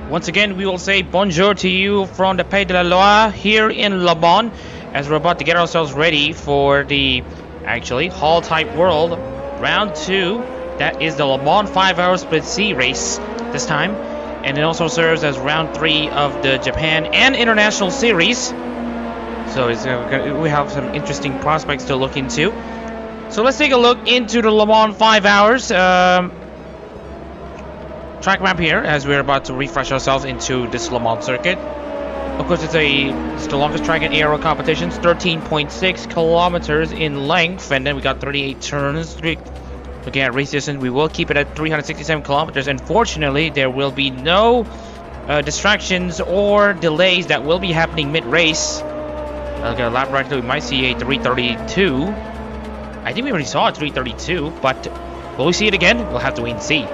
Once again, we will say bonjour to you from the Pays de la Loire here in Le Mans, as we're about to get ourselves ready for the, Holotype World Round 2. That is the Le Mans 5-hour Split C race this time. And it also serves as Round 3 of the Japan and International Series. So we have some interesting prospects to look into. So let's take a look into the Le Mans 5 hours. Track map here as we're about to refresh ourselves into this Le Mans circuit. Of course, it's the longest track in ARO competitions, 13.6 kilometers in length, and then we got 38 turns. Looking at race distance, we will keep it at 367 kilometers. Unfortunately, there will be no distractions or delays that will be happening mid-race. Look at lap right, we might see a 332. I think we already saw a 332, but will we see it again? We'll have to wait and see.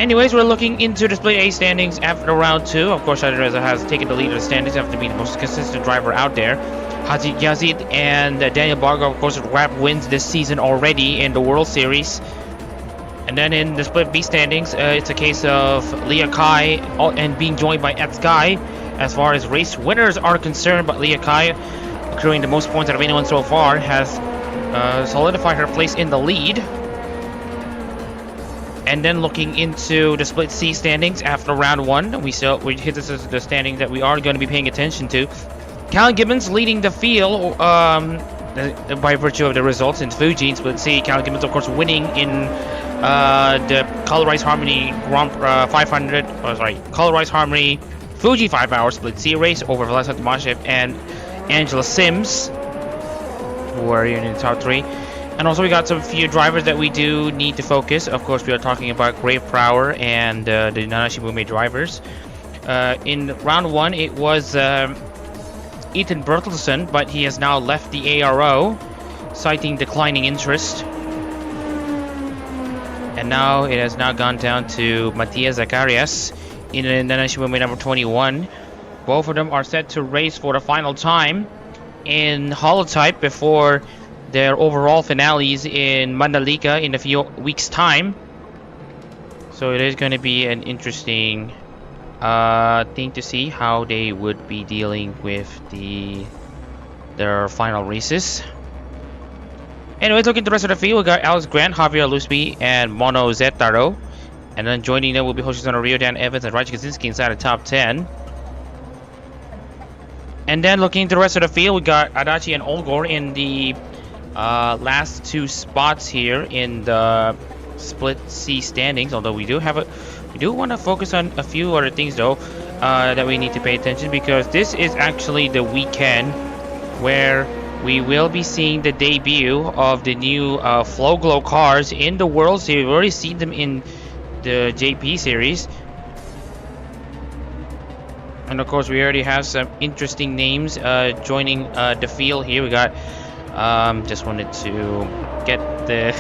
Anyways, we're looking into the Split A standings after round 2. Of course, Alireza has taken the lead of the standings after being the most consistent driver out there. Haji Yazid and Daniel Bargo, of course, grab wins this season already in the World Series. And then in the Split B standings, it's a case of Leah Kai and being joined by Ed Sky as far as race winners are concerned. But Leah Kai, accruing the most points out of anyone so far, has solidified her place in the lead. And then looking into the Split C standings after round 1, we hit this as the standing that we are going to be paying attention to. Callan Gibbons leading the field by virtue of the results in Fuji in Split C. Callan Gibbons, of course, winning in the Colorized Harmony Colorized Harmony Fuji 5-hour Split C race over Valesa Tomashev and Angela Sims, who are in the top 3. And also we got some few drivers that we do need to focus. Of course, we are talking about Grave Prower and the Nanashibume drivers. In round 1, it was Ethan Bertelsen, but he has now left the ARO, citing declining interest. And now it has now gone down to Matthias Zacharias in the Nanashibume number 21. Both of them are set to race for the final time in Holotype before their overall finales in Mandalika in a few weeks' time. So it is going to be an interesting thing to see how they would be dealing with their final races. Anyway, looking at the rest of the field, we got Alex Grant, Javier Lusby, and Mono Zetaro. And then joining them will be Jose Rio, Dan Evans, and Raj Kaczynski inside the top 10. And then looking at the rest of the field, we got Adachi and Olgor in the last 2 spots here in the Split C standings. Although we do want to focus on a few other things though that we need to pay attention, because this is actually the weekend where we will be seeing the debut of the new Flow Glow cars in the World Series. We've already seen them in the JP series, and of course we already have some interesting names joining the field here. We got just wanted to get the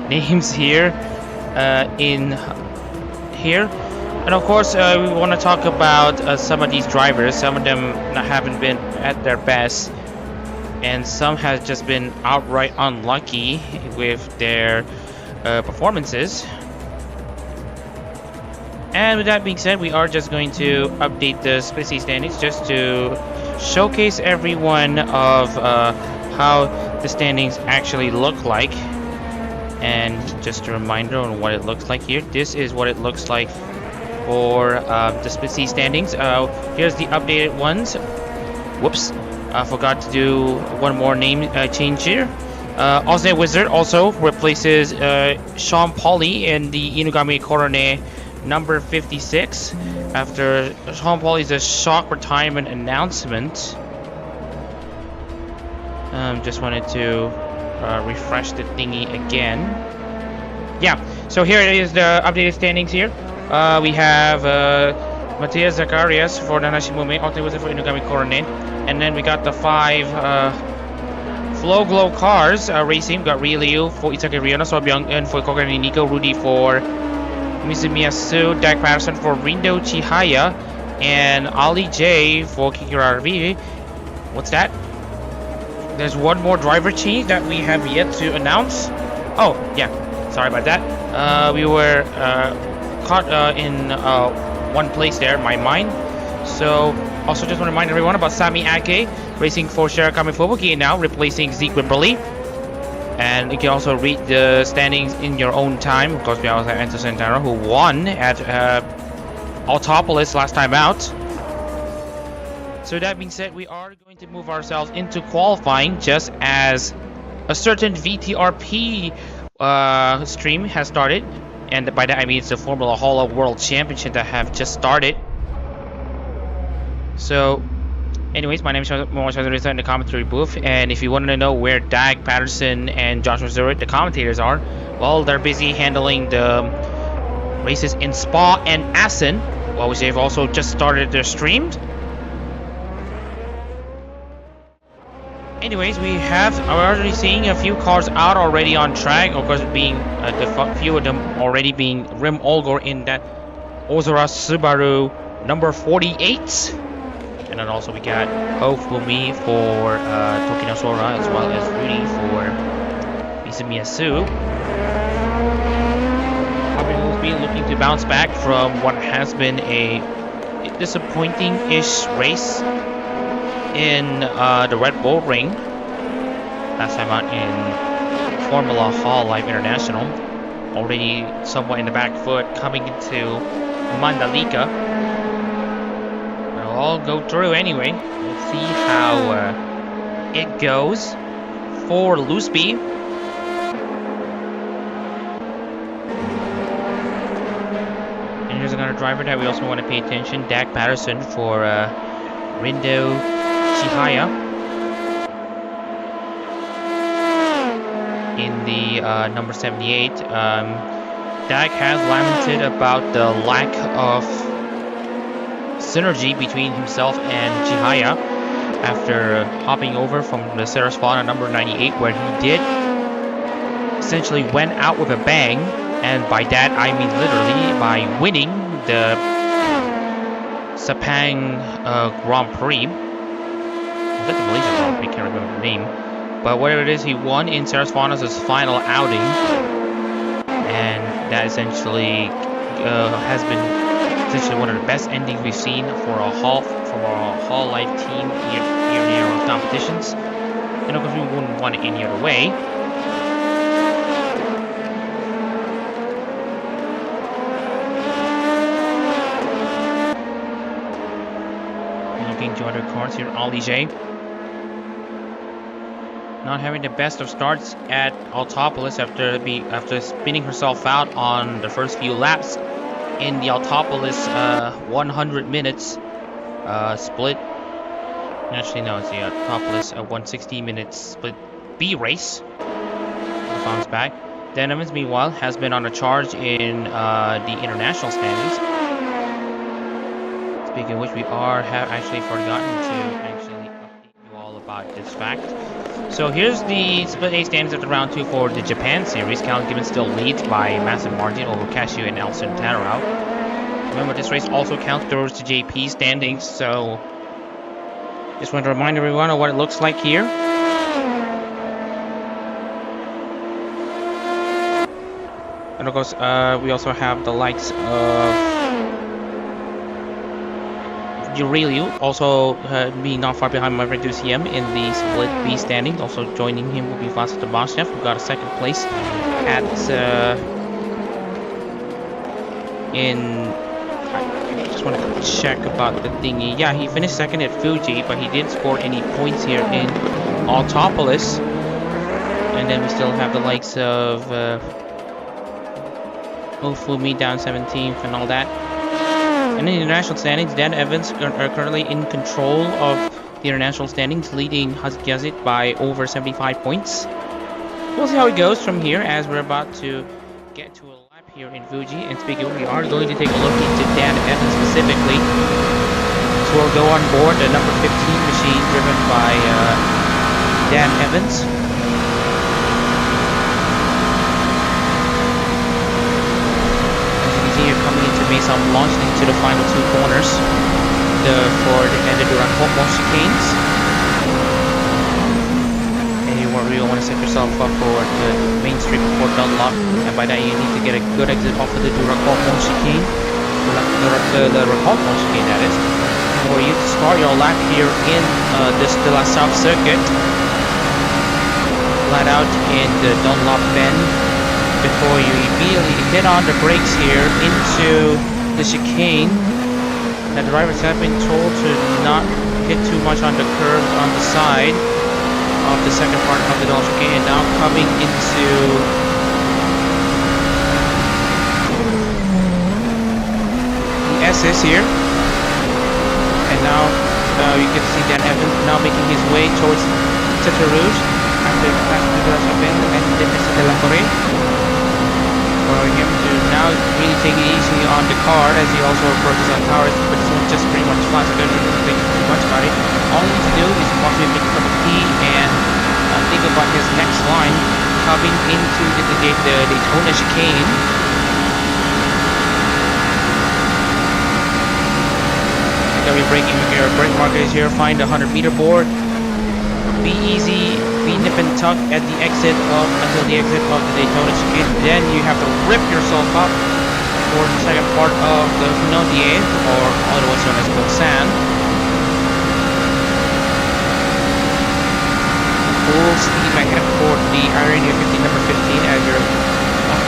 names here in here, and of course we want to talk about some of these drivers. Some of them haven't been at their best, and some have just been outright unlucky with their performances. And with that being said, we are just going to update the split C standings just to showcase everyone of how the standings actually look like. And just a reminder on what it looks like here. This is what it looks like for the split C standings. Here's the updated ones. Whoops, I forgot to do one more name change here. Ozne Wizard also replaces Sean Pauli in the Inugami Korone number 56 after Sean Pauli's shock retirement announcement. Just wanted to refresh the thingy again. Yeah, so here it is, the updated standings here. We have Matthias Zacharias for Nanashimume, Ozne Wizard for Inugami Korone, and then we got the 5 Flow Glow Cars racing. We got Ryu for Itake Ryona, So Byung-eun for Kokani Nico, Rudy for Mizumiya Su, Dak Patterson for Rindo Chihaya, and Ali J for Kikira RV. What's that? There's one more driver change that we have yet to announce. Oh, yeah. Sorry about that. We were caught in one place there, my mind. So, also just want to remind everyone about Sami Ake racing for Shirakami Fubuki now, replacing Zeke Wimberly. And you can also read the standings in your own time. Of course, we also have Enzo Santana, who won at Autopolis last time out. So that being said, we are going to move ourselves into qualifying just as a certain VTRP stream has started. And by that I mean it's the Formula Holo World Championship that have just started. So, anyways, my name is Momo in the commentary booth, and if you want to know where Dag Patterson and Joshua Zurich, the commentators, are, well, they're busy handling the races in Spa and Assen, well, which they've also just started their streams. Anyways, we are already seeing a few cars out already on track, of course, being the few of them already being Rim Olgor in that Ozora Subaru number 48. And then also we got Ho Fumi for Tokino Sora, as well as Rudy for Mizumiya Su. Who's been looking to bounce back from what has been a disappointing-ish race in the Red Bull Ring. Last time out in Formula Holotype International. Already somewhat in the back foot coming into Mandalika. All go through anyway. Let's see how it goes for Looseby. And here's another driver that we also want to pay attention, Dak Patterson for Rindo Chihaya in the number 78. Dak has lamented about the lack of synergy between himself and Chihaya after hopping over from the Sarasvati number 98, where he did essentially went out with a bang, and by that I mean literally by winning the Sepang Grand Prix. Was that the Malaysia Grand Prix? Can't remember the name, but whatever it is, he won in Sarasvati's final outing, and that essentially has been essentially one of the best endings we've seen for a Hall Life team here in the Aero competitions. And of course we wouldn't want it any other way. Looking to other cars here, Ali J. Not having the best of starts at Autopolis after spinning herself out on the first few laps in the Autopolis 100 minutes split. Actually, no, it's the Autopolis 160 minutes split B race. Bounce back. Dan Evans, meanwhile, has been on a charge in the international standings. Speaking of which, we have actually forgotten to actually update you all about this fact. So here's the split A standings after round 2 for the Japan series. Calvin Gibbons still leads by massive margin over Cashew and Elson Tarao. Remember, this race also counts towards the JP standings, so just want to remind everyone of what it looks like here. And of course, we also have the likes of Aurelio, also being not far behind my friend UCM in the split B standings. Also joining him will be Vasa Tabashnev, who got a second place at I just want to check about the thingy. Yeah, he finished second at Fuji, but he didn't score any points here in Altopolis. And then we still have the likes of Ofumi down 17th and all that. And in the international standings, Dan Evans are currently in control of the international standings, leading Yazid by over 75 points. We'll see how it goes from here, as we're about to get to a lap here in Fuji. And speaking, we are going to take a look into Dan Evans specifically. So we'll go on board the number 15 machine driven by Dan Evans. Here coming into Mason, launched into the final two corners for the ended around football chicanes. And you really want to set yourself up for the main street before Dunlop, and by that you need to get a good exit off of the Durakotmon chicane, the Rakotmon chicane that is, for you to start your lap here in this De La South circuit, flat out in the Dunlop bend, before you immediately hit on the brakes here into the chicane. The drivers have been told to not hit too much on the curves on the side of the second part of the Dunlop chicane, and now coming into the SS here. And now you can see Dan Evans now making his way towards Tete Rouge after passing the Chapelle and the de la Forêt. For him to now really take it easy on the car as he also approaches on towers, but this one just pretty much flies. I don't really think too much about it. All he needs to do is possibly make a cup of tea and think about his next line coming into the Daytona chicane. You're gonna be braking with your brake markers here. Find the 100-meter board. Be easy. Be nip and tuck at the exit until the exit of the Daytona chicane. Then you have to rip yourself up for the second part of the Finaudier, or otherwise known as Mulsanne. Full steam ahead for the Irania 50 number 15 as you're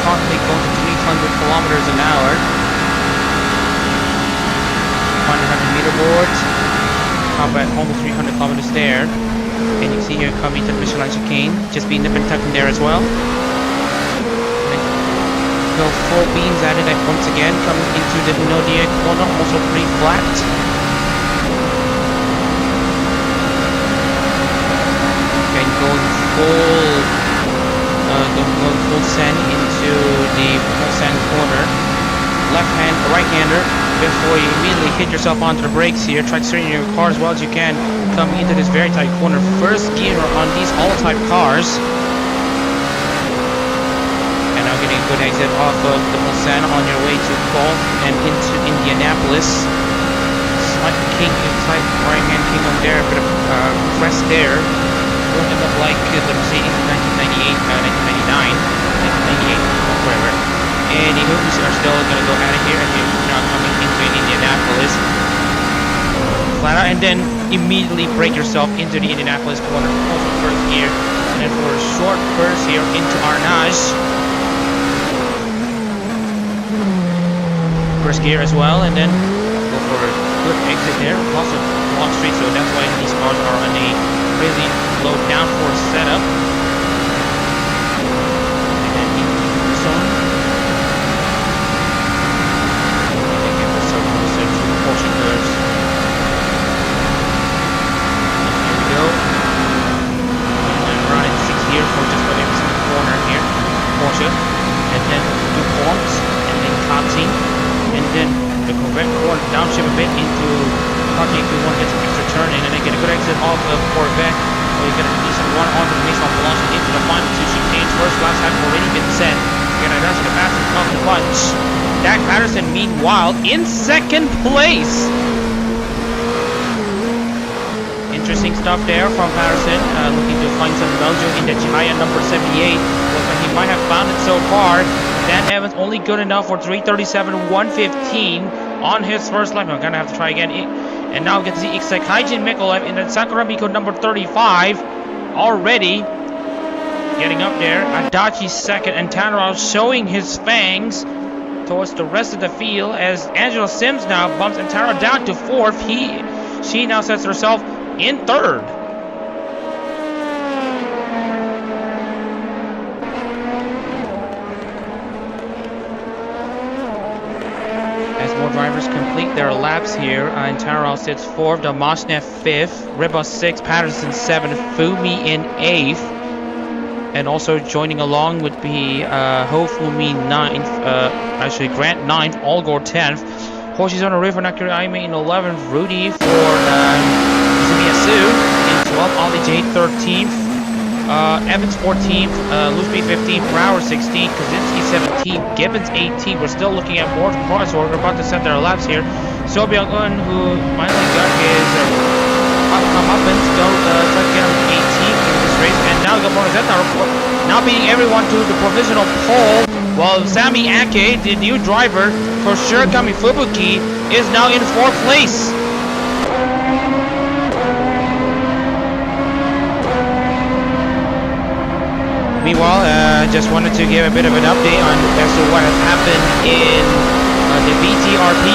constantly going to 300 kilometers an hour. 100-meter board. Top at almost 300 kilometers there. And you see here coming to the Michelin chicane, just be nip and tucking there as well. Go full beams at it once again, coming into the Hunodier corner, also pretty flat. And going full send into the Mulsanne corner. Left hand, right-hander, before you immediately hit yourself onto the brakes here. Try to straighten your car as well as you can, coming into this very tight corner. First gear on these Holotype cars. And now getting a good exit off of the Mulsanne on your way to Gulf and into Indianapolis. Slight right-hand king on there, a bit of crest there. Won't end up like the Mercedes in 1998, 1999, 1998, whatever. Anywho, we are still going to go out of here as you're now coming into Indianapolis. Flat out, and then immediately brake yourself into the Indianapolis corner. Also first gear, and then for a short burst here into Arnage. First gear as well, and then go for a good exit there. Lots of long straight, so that's why these cars are on a really low downforce setup. And then into the zone. Porsche curves. Here we go. And running 6 here for just about every single corner here. Porsche. And then DuPont. And then Karting. And then the Corvette corner downshift a bit into Karting if you want to get some extra turning. And then get a good exit off of Corvette. Or you get a decent run onto the Maison Blanche into the final two chicanes. First laps have already been set. You're going to adjust the fastest of the bunch. Jack Patterson, meanwhile, in second place. Interesting stuff there from Patterson, looking to find some mojo in the Chihaya number 78. Looks like he might have found it so far. Dan Evans only good enough for 337.115 on his first lap. I'm gonna have to try again. And now we get to see Iksaikaijin Mikolev in the Sakura Miko number 35 already getting up there. Adachi second, and Tanaro showing his fangs towards the rest of the field as Angela Sims now bumps Antara down to fourth. She now sets herself in third. As more drivers complete their laps here, Antara sits fourth, Damashnev fifth, Riba sixth, Patterson seventh, Fumi in eighth. And also joining along would be Hofumi 9th, actually Grant 9th, Olgor 10th, Hoshizuna River Nakiri Aime in 11th, Rudy for Sumiyasu in 12th, Ollie J 13th, Evans 14th, Lusby 15th, Brower 16th, Kaczynski 17th, Gibbons 18th. We're still looking at more cars, so we're about to set their laps here. So Byung-un, who finally got his comeuppance, try to get him 18th in this race, and now we got Monozeta now beating everyone to the provisional pole, while Sami Ake, the new driver for Shirogami Fubuki, is now in fourth place. Meanwhile, just wanted to give a bit of an update on as to what has happened in the VTRP.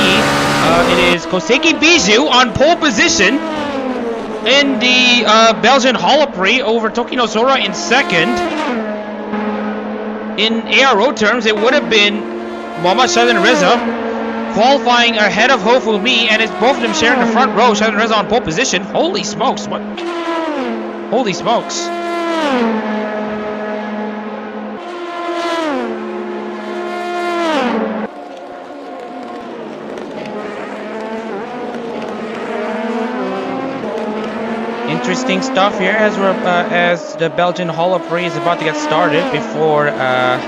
It is Koseki Bijou on pole position in the Belgian Holotype over Tokino Sora in second. In ARO terms, it would have been Mohammad Shadin Reza qualifying ahead of Hofumi, and it's both of them sharing the front row. Shadin Reza on pole position. Holy smokes! What? Holy smokes! Interesting stuff here as we're as the Belgian Holotype is about to get started before the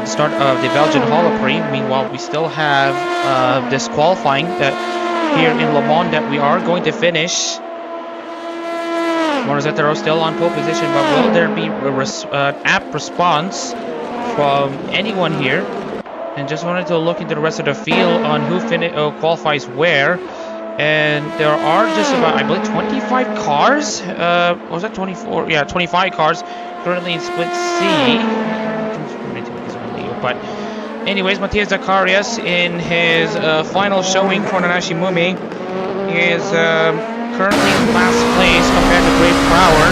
start of the Belgian Holotype. Meanwhile, we still have this qualifying that here in Le Mans that we are going to finish. Morizzetero still on pole position, but will there be an apt response from anyone here? And just wanted to look into the rest of the field on who qualifies where. And there are just about, I believe, 25 cars. Was that 24? Yeah, 25 cars currently in Split C. But anyways, Matthias Zacharias in his final showing for Nanashi Mumi is currently in last place compared to Brave Prower,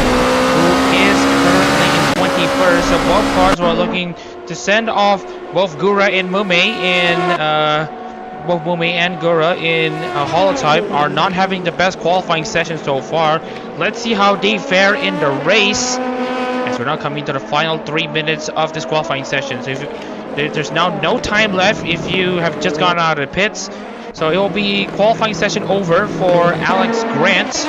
who is currently in 21st. So both cars were looking to send off both Gura and Mume in both Mume and Gura in Holotype are not having the best qualifying session so far. Let's see how they fare in the race as we're now coming to the final 3 minutes of this qualifying session. So there's now no time left if you have just gone out of the pits. So it will be qualifying session over for Alex Grant.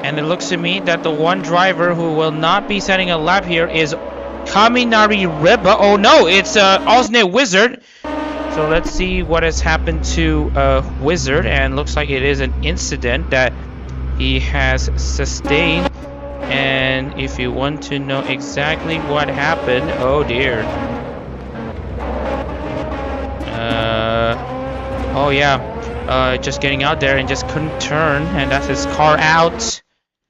And it looks to me that the one driver who will not be setting a lap here is Kaminari Riba. Oh no, it's Osne Wizard. So let's see what has happened to Wizard, and looks like it is an incident that he has sustained. And if you want to know exactly what happened, oh dear. Oh yeah, just getting out there and just couldn't turn, and that's his car out.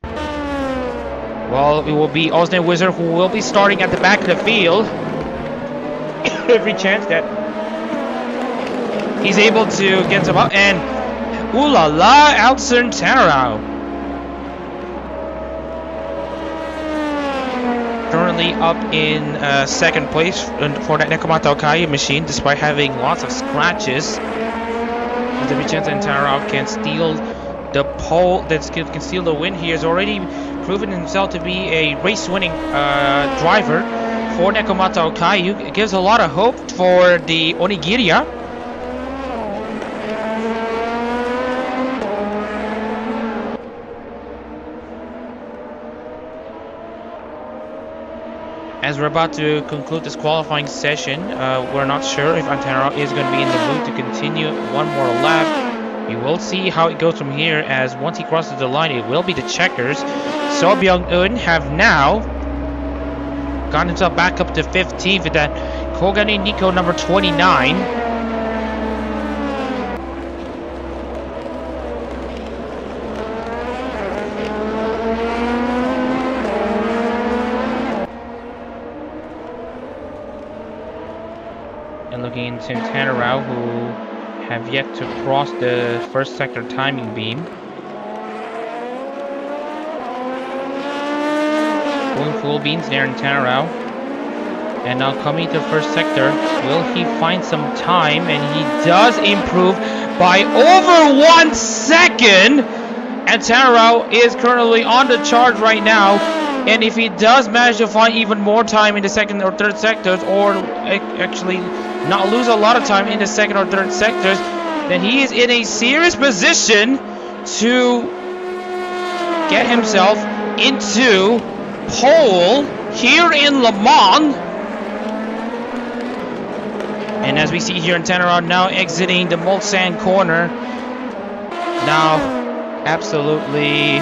Well, it will be Osne Wizard who will be starting at the back of the field. Every chance that he's able to get some up, and ooh la la, Alcern Tarao. Currently up in second place for that Nekomata Okai machine, despite having lots of scratches. There's every chance that Tarao can steal the pole, that can steal the win. He has already proven himself to be a race-winning driver for Nekomata Okayu. It gives a lot of hope for the Onigiriya. As we're about to conclude this qualifying session, we're not sure if Antero is going to be in the mood to continue one more lap We will see how it goes from here, as once he crosses the line, it will be the checkers. So Byung-eun have now gotten himself back up to 15th with that Kogane Nico number 29. And looking into Tanarao, who have yet to cross the first sector timing beam. Going full beans there in Tanarao. And now coming to first sector, will he find some time? And he does improve by over 1 second. And Tanarao is currently on the charge right now. And if he does manage to find even more time in the second or third sectors, or actually not lose a lot of time in the second or third sectors, then he is in a serious position to get himself into pole here in Le Mans. And as we see here in Tanarao now exiting the Mulsanne corner, now absolutely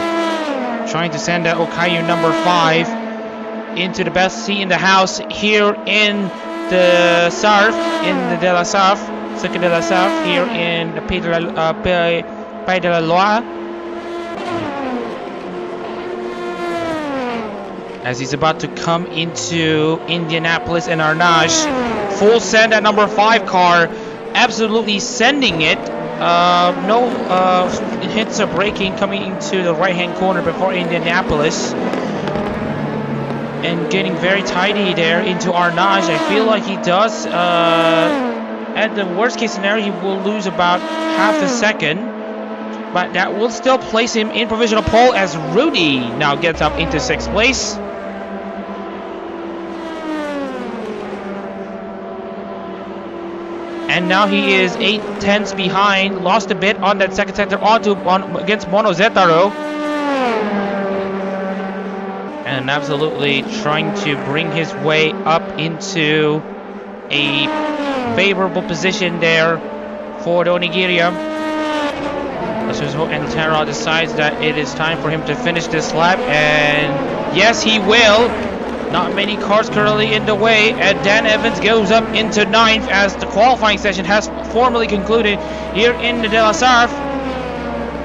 trying to send that Okayu number 5 into the best seat in the house here in the Sarf, in the De La Sarf, Circuit de la Sarf, here in the Pays de la Loire. As he's about to come into Indianapolis and Arnage, full send at number 5 car, absolutely sending it. No hits of braking coming into the right hand corner before Indianapolis, and getting very tidy there into Arnage. I feel like he does, at the worst case scenario, he will lose about half a second, but that will still place him in provisional pole as Rudy now gets up into 6th place. And now he is 8/10ths behind, lost a bit on that second sector against Mono Zetaro. And absolutely trying to bring his way up into a favorable position there for the Onigiria. And Tanarao decides that it is time for him to finish this lap, and yes, he will. Not many cars currently in the way, and Dan Evans goes up into 9th as the qualifying session has formally concluded here in the De La Sarf.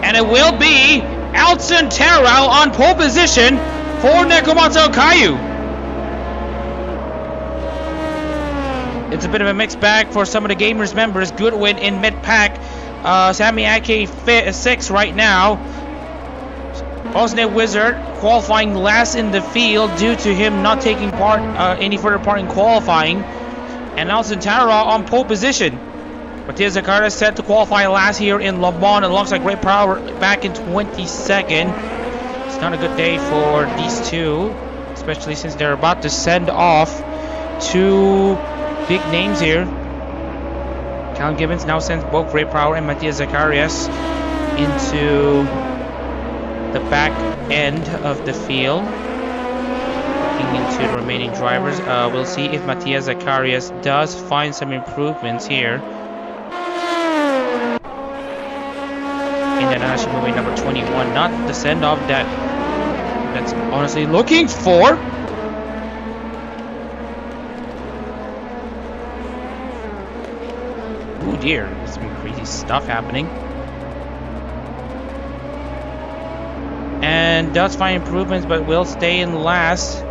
And it will be Elton Tanarao on pole position for Nekomatsu Okayu. It's a bit of a mixed bag for some of the Gamers members. Good win in mid-pack. Sammy Ake 6th right now. Osne Wizard qualifying last in the field due to him not taking part any further part in qualifying. And Elton Tanarao on pole position. Matthias Zakara set to qualify last here in Le Mans alongside Great Power back in 22nd. It's not a good day for these two, especially since they're about to send off 2 big names here. Callum Gibbons now sends both Great Power and Matthias Zacharias into the back end of the field. Looking into the remaining drivers, we'll see if Matthias Zacharias does find some improvements here. International movie number 21, not the send-off that's honestly looking for. Oh dear, there's some crazy stuff happening. And does find improvements, but will stay in last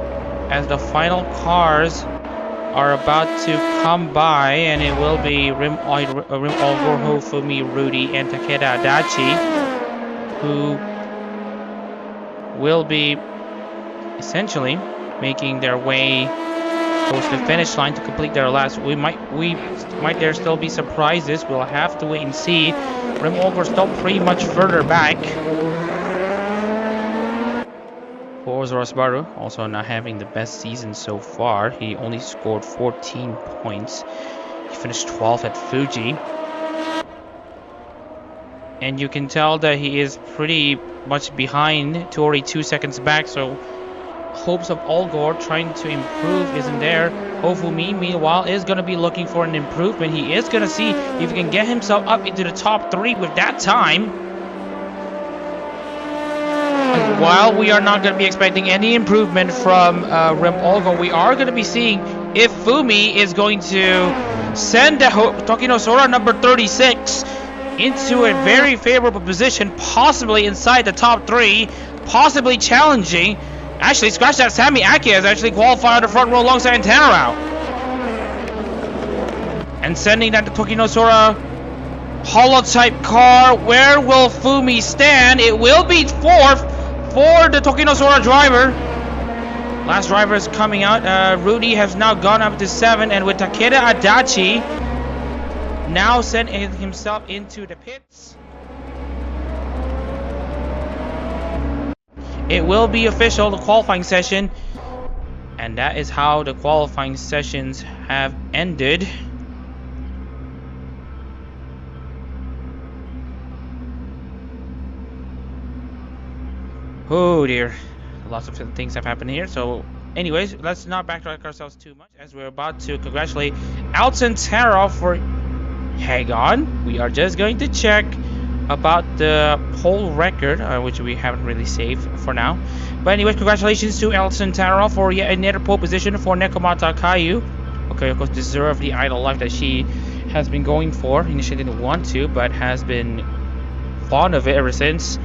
as the final cars are about to come by, and it will be Rim Olgorho, Fumi, Rudy, and Takeda Adachi, who will be essentially making their way towards the finish line to complete their last. We might there still be surprises. We'll have to wait and see. Rim Olgor still pretty much further back. For Zorasbaru, also not having the best season so far. He only scored 14 points. He finished 12th at Fuji. And you can tell that he is pretty much behind, already 2 seconds back, so hopes of Olgor trying to improve isn't there. Hofumi, meanwhile, is going to be looking for an improvement. He is going to see if he can get himself up into the top 3 with that time. While we are not going to be expecting any improvement from Rem Olgor, we are going to be seeing if Fumi is going to send the Tokinosora number 36 into a very favorable position, possibly inside the top 3, possibly challenging. Actually, scratch that, Sami Ake has actually qualified on the front row alongside Tanarao. And sending that to Tokinosora Holotype car. Where will Fumi stand? It will be 4th for the Tokinosora driver. Last driver is coming out. Rudy has now gone up to 7, and with Takeda Adachi now sending himself into the pits. It will be official, the qualifying session, and that is how the qualifying sessions have ended. Oh dear, lots of things have happened here. So anyways, let's not backtrack ourselves too much, as we're about to congratulate Alcantara for... Hang on, we are just going to check about the whole record, which we haven't really saved for now. But anyway, congratulations to Alcantara for yet another pole position for Nekomata Kayu. Okay, of course, deserve the idle life that she has been going for. Initially didn't want to, but has been fond of it ever since.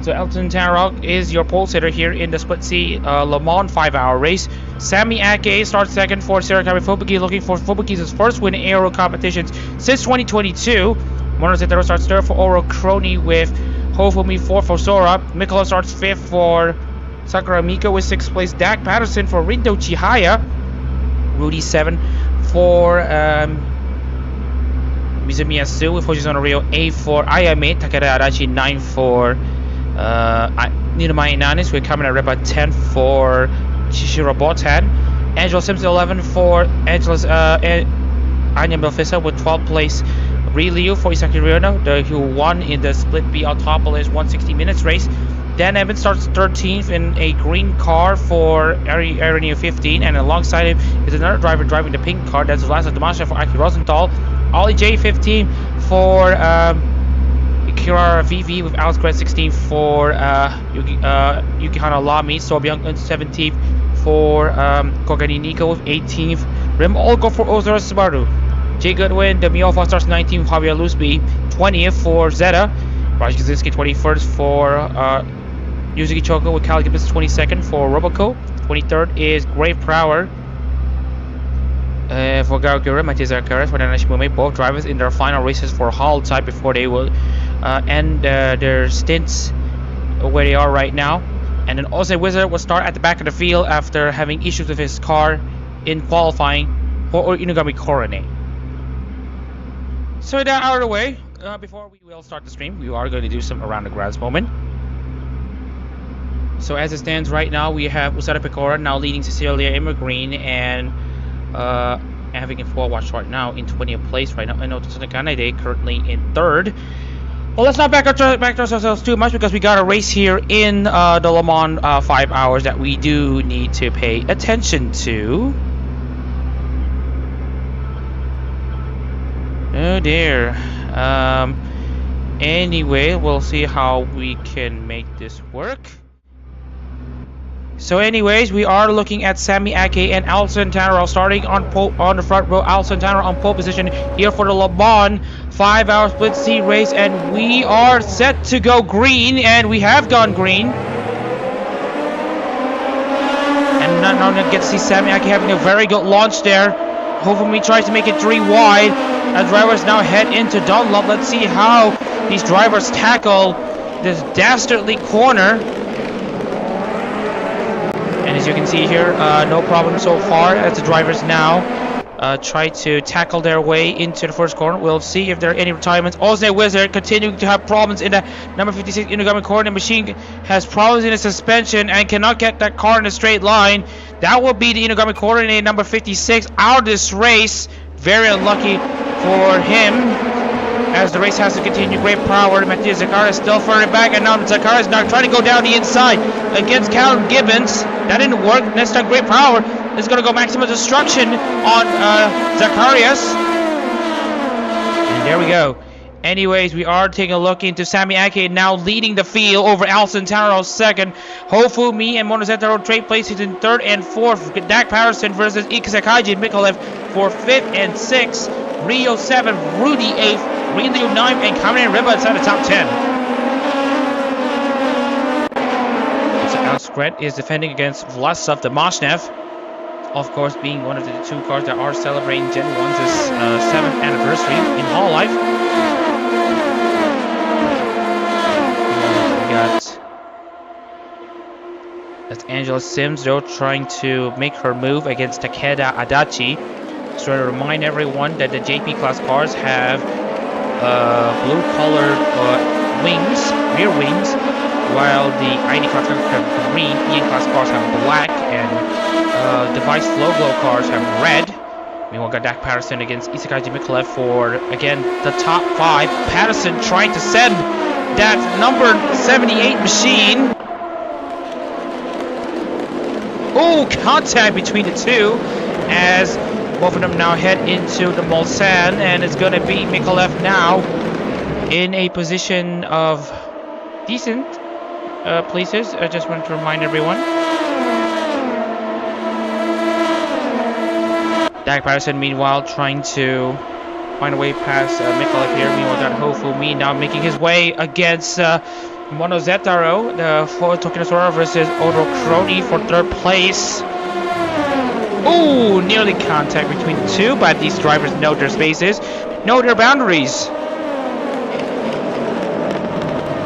So Alcantara is your pole sitter here in the Split C Le Mans 5-hour race. Sami Ake starts second for Sarakami Fubuki, looking for Fubuki's first win in ARO competitions since 2022. Monozetero starts third for Oro Crony with Hofumi 4th for Sora. Mikolo starts 5th for Sakura Miko with 6th place. Dak Patterson for Rindo Chihaya. Rudy 7 for Mizumiyasu with Hoshizuna Rio. 8 for Ayame. Takeda Adachi 9 for Ninamai Nanis with Kamina Reba. 10 for Shishiro Botan. Angela Simpson 11 for Angela's Anya Belfissa with 12th place. Ryu for Isaki Ryono, who won in the Split B Autopolis 160 minutes race. Dan Evans starts 13th in a green car for Arenio 15, and alongside him is another driver driving the pink car. That's Vlasa Damasha for Aki Rosenthal. Ollie J 15 for Kirara VV with Alex Grant 16 for Yukihana Lamy. Sobyung 17th for Kogani Nico with 18th. Rem Olgo for Ozora Subaru. Jay Goodwin, the Miofa starts 19th, Javier Lusby 20th for Zeta. Raj Kaczynski 21st for Yuzuki Choko with Kali Gibbons 22nd for Roboco. 23rd is Grave Prower for Gaokura, Matias Arcaras for Nanashimume. Both drivers in their final races for Holotype before they will end their stints where they are right now. And then Ose Wizard will start at the back of the field after having issues with his car in qualifying for Inugami Korone. So that out of the way, before we will start the stream, we are going to do some around the grounds moment. So as it stands right now, we have Usada Pecora now leading Cecilia Immergreen and having a 4-watch right now in 20th place right now. I know Tsutsuna Kanade currently in 3rd. Well, let's not back ourselves too much, because we got a race here in the Le Mans 5 hours that we do need to pay attention to. Oh dear. Anyway, we'll see how we can make this work. So anyways, we are looking at Sami Ake and Alcantara starting on the front row. Alcantara on pole position here for the Le Mans 5-hour Split C race, and we are set to go green, and we have gone green. And now we get to see Sami Ake having a very good launch there. Hopefully tries to make it 3 wide. As drivers now head into Dunlop. Let's see how these drivers tackle this dastardly corner. And as you can see here, no problem so far as the drivers now try to tackle their way into the first corner. We'll see if there are any retirements. Ozne Wizard continuing to have problems in the number 56 Inugami corner. The machine has problems in the suspension and cannot get that car in a straight line. That will be the Inugami coordinator number 56 out of this race. Very unlucky for him, as the race has to continue. Great power. Matthias Zakaria is still further back, and now Zakaria is now trying to go down the inside against Callum Gibbons. That didn't work. Next time, great power is going to go maximum destruction on Zacharias. And there we go. Anyways, we are taking a look into Sami Ake now leading the field over Alson Taro second. Hofumi and Monozetaro trade places in third and fourth. Dak Patterson versus Ikasakaji Mikolev for fifth and sixth. Rio 7, Rudy 8th, Rindu 9th, and Kamine Riba inside the top 10. So Alex Grant is defending against Vlasov Domashnev. Of course, being one of the two cars that are celebrating Gen 1's 7th anniversary in Holotype. That's Angela Sims though trying to make her move against Takeda Adachi. Just trying to remind everyone that the JP class cars have blue colored wings, rear wings, while the ID class cars have green, EN class cars have black, and device flow glow cars have red. Meanwhile, got Dak Patterson against Isakaji Mikolev for, again, the top 5. Patterson trying to send that number 78 machine. Oh, contact between the two as both of them now head into the Mulsanne, and it's going to be Mikolev now in a position of decent places. I just want to remind everyone. Dak Patterson, meanwhile, trying to find a way past Mikolev here. Meanwhile, got Hofumi now making his way against Monozetaro, the Tokinosora versus Odo Crony for third place. Ooh, nearly contact between the two, but these drivers know their spaces, know their boundaries.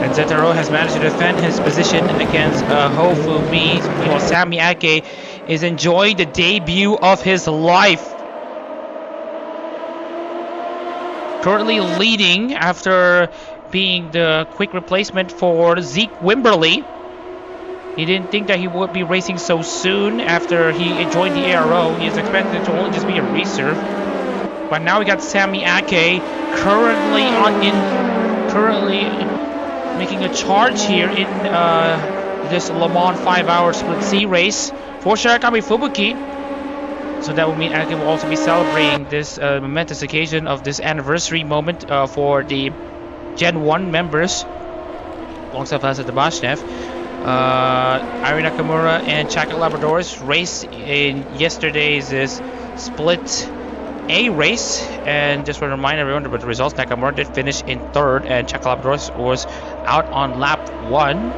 And Zetaro has managed to defend his position against Hofumi. Meanwhile, Sami Ake is enjoying the debut of his life. Currently leading after being the quick replacement for Zeke Wimberly. He didn't think that he would be racing so soon after he joined the ARO. He is expected to only just be a reserve. But now we got Sami Ake currently making a charge here in this Le Mans 5-hour split C race for Shirakami Fubuki. So that would mean Ake will also be celebrating this momentous occasion of this anniversary moment for the Gen 1 members alongside Vlasa Domashnev. Ari Nakamura and Chaka Labradors race in yesterday's split A race, and just want to remind everyone about the results. Nakamura did finish in third, and Chaka Labradors was out on lap 1.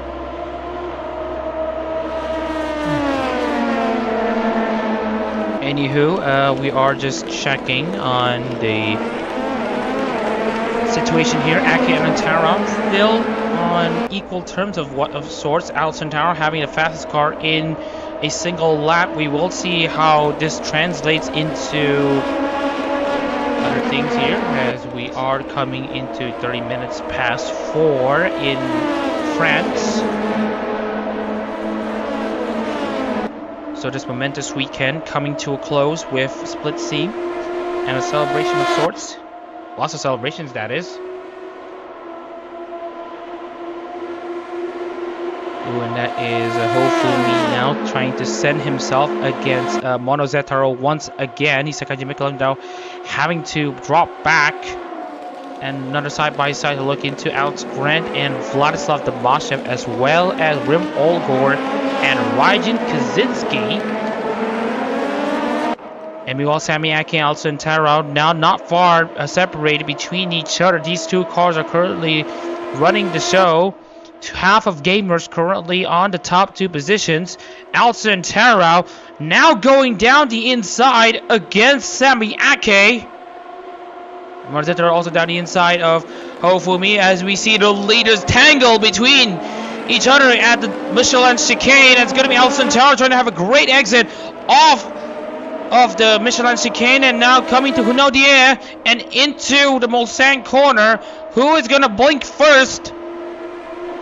Anywho, we are just checking on the situation here. Ake and Taro still on equal terms of sorts. Alison Taro having the fastest car in a single lap. We will see how this translates into other things here as we are coming into 30 minutes past 4 in France. So this momentous weekend coming to a close with Split C and a celebration of sorts. Lots of celebrations, that is. Ooh, and that is Hofumi now trying to send himself against Monozetaro once again. Isakaji Mikolev now having to drop back. And another side-by-side to look into. Alex Grant and Vladislav Domashnev, as well as Rim Olgor and Rajan Kaczynski. And meanwhile, Sami Ake and Alson Taro now not far separated between each other. These two cars are currently running the show. Half of gamers currently on the top 2 positions. Alson Taro now going down the inside against Sami Ake. Monozetaro also down the inside of Hofumi as we see the leaders tangle between each other at the Michelin chicane. It's going to be Alson Taro trying to have a great exit off of the Michelin chicane, and now coming to Hunaudière and into the Mulsanne corner. Who is going to blink first?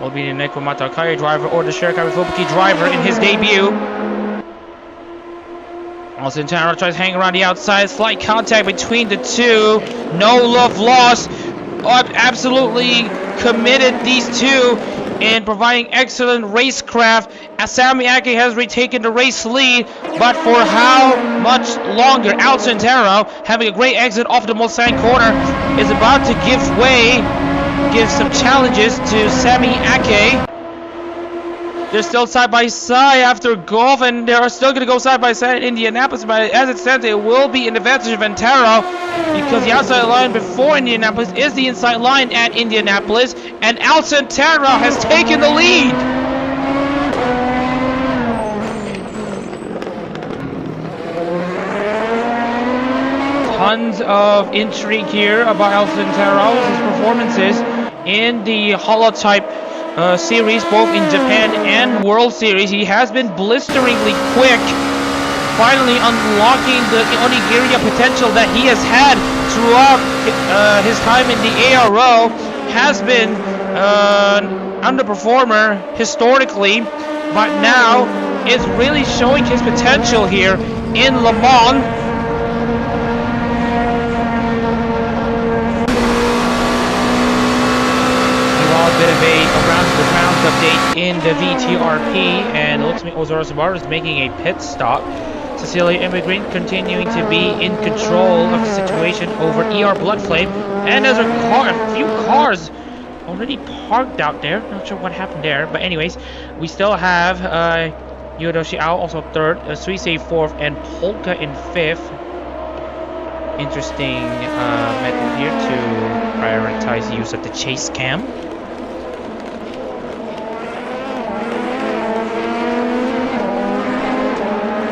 Will be the Nekomata Akari driver or the Shirakami Fubuki driver in his debut. Alson Taro tries to hang around the outside. Slight contact between the two. No love lost. absolutely committed, these two, in providing excellent racecraft, as Sami Ake has retaken the race lead. But for how much longer? Alcantara, having a great exit off the Mulsanne corner, is about to give way, give some challenges to Sami Ake. They're still side by side after golf, and they are still going to go side by side in Indianapolis. But as it stands, it will be an advantage of Antero, because the outside line before Indianapolis is the inside line at Indianapolis, and Alcantara has taken the lead. Tons of intrigue here about Alcantaro's performances in the Holotype series, both in Japan and World Series. He has been blisteringly quick, finally unlocking the Onigiri potential that he has had throughout his time in the ARO. Has been an underperformer historically, but now is really showing his potential here in Le Mans. Bit of a around-the-grounds update in the VTRP, and ultimately Ozora Subaru is making a pit stop. Cecilia Immigrant continuing to be in control of the situation over ER Bloodflame, and there's a few cars already parked out there. Not sure what happened there, but anyways, we still have Yodoshi Ao also third, Suisei fourth, and Polka in fifth. Interesting method here to prioritize the use of the chase cam.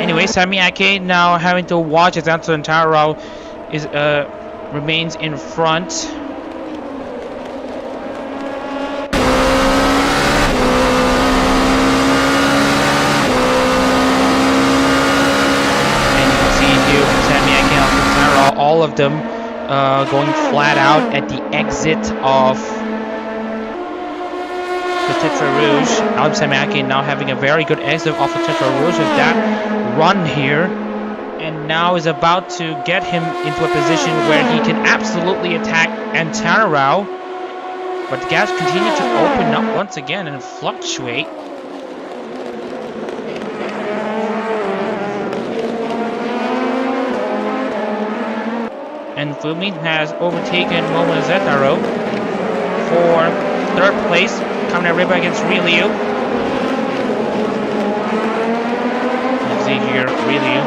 Anyway, Sami Ake now having to watch as Alcantara is remains in front. And you can see here Sami Ake and Alcantara, all of them going flat out at the exit of the Tetra Rouge. Sami Ake now having a very good exit off the Tetra Rouge with that run here, and now is about to get him into a position where he can absolutely attack Antara. But the gaps continue to open up once again and fluctuate. And Fumi has overtaken Momozetaro for third place. Kamen Riba against Ryu. You see here, Ryu,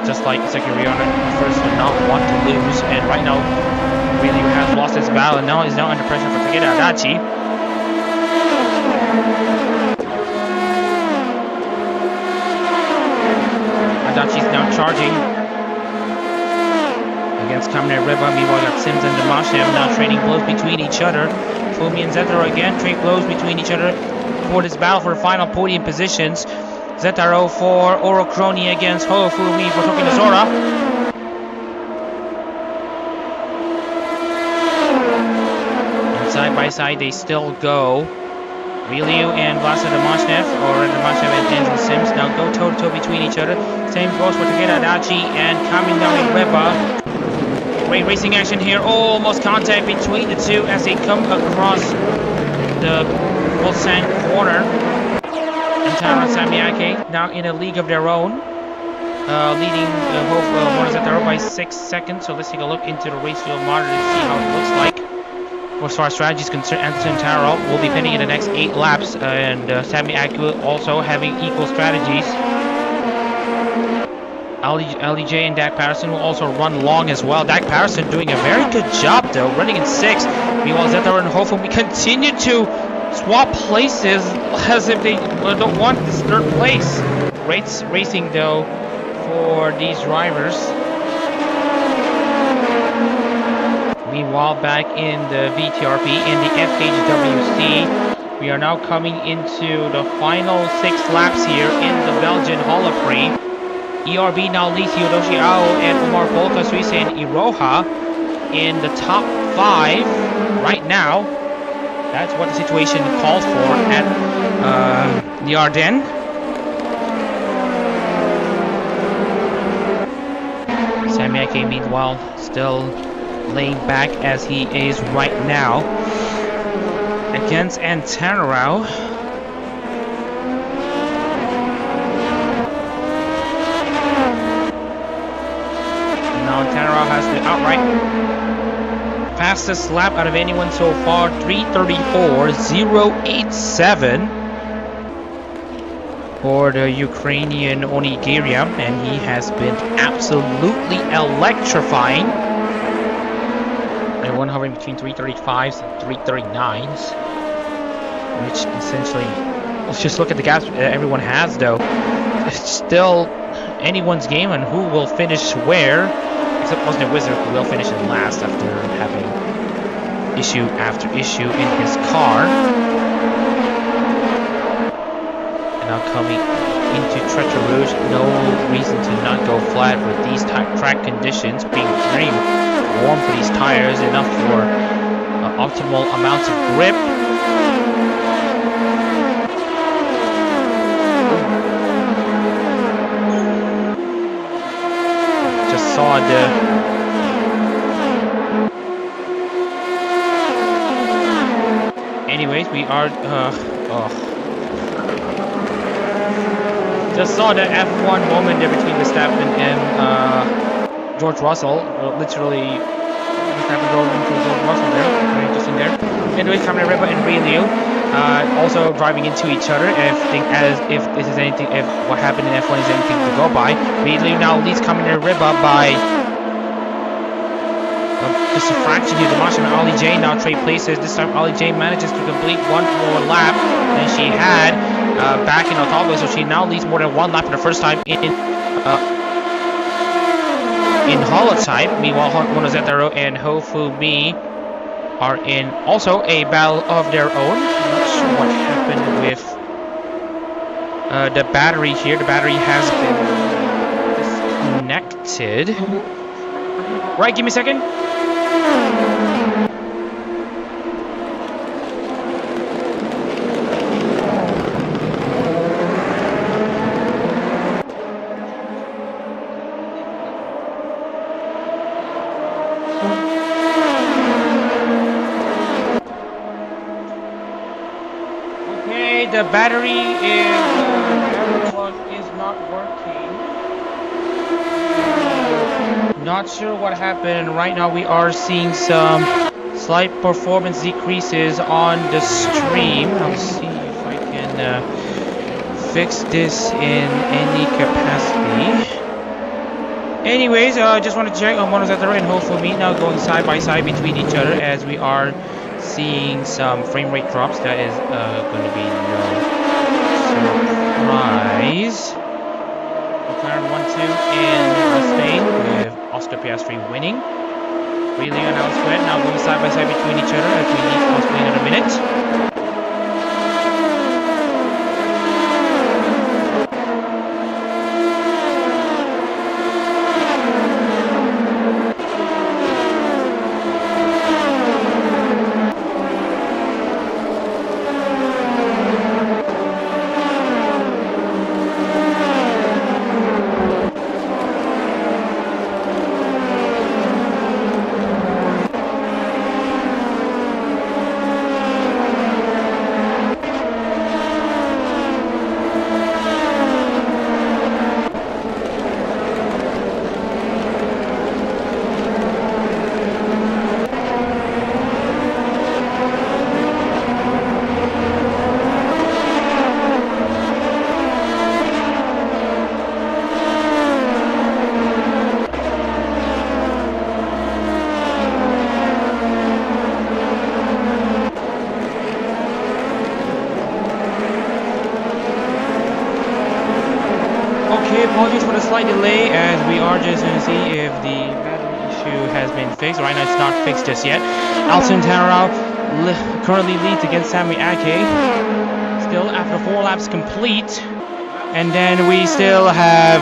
just like Sekiriona, prefers to not want to lose, and right now, Ryu has lost his battle, and now is now under pressure for Takeda Adachi. Adachi's now charging against Kamen Riba. Meanwhile, got Sims and Damasham now trading blows between each other. Fumi and Zetaro again trade blows between each other for this battle for the final podium positions. Zetaro for Orochrony against Fumi for Tokinazora. And side by side they still go. Ryu and Vlasa Damashnev, or Damashnev and Angel Sims now go toe-to-toe between each other. Same goes for Takeda Adachi and Kaminari Reba. Great racing action here, almost contact between the two as they come across the Mulsanne corner. Antara and Sami Ake now in a league of their own, leading Momozetaro by 6 seconds. So let's take a look into the race field monitor to see how it looks like. As far as strategy is concerned, Antara will be pinning in the next 8 laps, and Sami Ake also having equal strategies. Ali J and Dak Patterson will also run long as well. Dak Patterson doing a very good job though, running in 6th. Meanwhile, Zetaro and Hofumi continue to swap places as if they don't want this third place. Great racing though for these drivers. Meanwhile, back in the VTRP, in the FHWC, we are now coming into the final 6 laps here in the Belgian Holo Prix. ERB now leads Yodoshi Ao and Omar Polka, Suisse and Iroha in the top 5 right now. That's what the situation calls for at the Ardennes. Sami Ake, meanwhile, still laying back as he is right now against Antanarao. Now Antanarao has the outright fastest lap out of anyone so far, 3:34.087 for the Ukrainian Onigiriya, and he has been absolutely electrifying. Everyone hovering between 3:35s and 3:39s, which essentially, let's just look at the gaps everyone has though. It's still anyone's game on who will finish where, except Osner Wizard, who will finish in last after having issue after issue in his car. And now coming into Treasure Rouge, no reason to not go flat with these track conditions being very warm for these tires, enough for optimal amounts of grip. Just saw the anyways, we are just saw the F1 moment there between Verstappen and George Russell. Literally, Verstappen drove into George Russell there. Very interesting there. Anyways, Cameron Ripa and Riley also driving into each other. If this is anything, if what happened in F1 is anything to go by, Riley now leads Cameron Ripa by just a fraction here. Dimash and Ollie J now trade places. This time Ollie J manages to complete one more lap than she had back in Ottawa, so she now leads more than one lap for the first time in Holotype. Meanwhile, Monozetaro and Hofumi are in also a battle of their own. I'm not sure what happened with the battery here. The battery has been disconnected. Right, give me a second. Okay, the battery is not working. Not sure what happened. Right now we are seeing some slight performance decreases on the stream. I'll see if I can fix this in any capacity. Anyways, I just want to check on Monozetaro and Hofumi now going side by side between each other as we are seeing some frame rate drops. That is going to be no surprise. McLaren 1-2 in Spain with Oscar Piastri winning. Really and elsewhere now going side by side between each other as we need possibly another minute. Okay, apologies for the slight delay as we are just going to see if the battery issue has been fixed. Right now it's not fixed just yet. Alton Tarao currently leads against Sammy Ake. Still after 4 laps complete. And then we still have...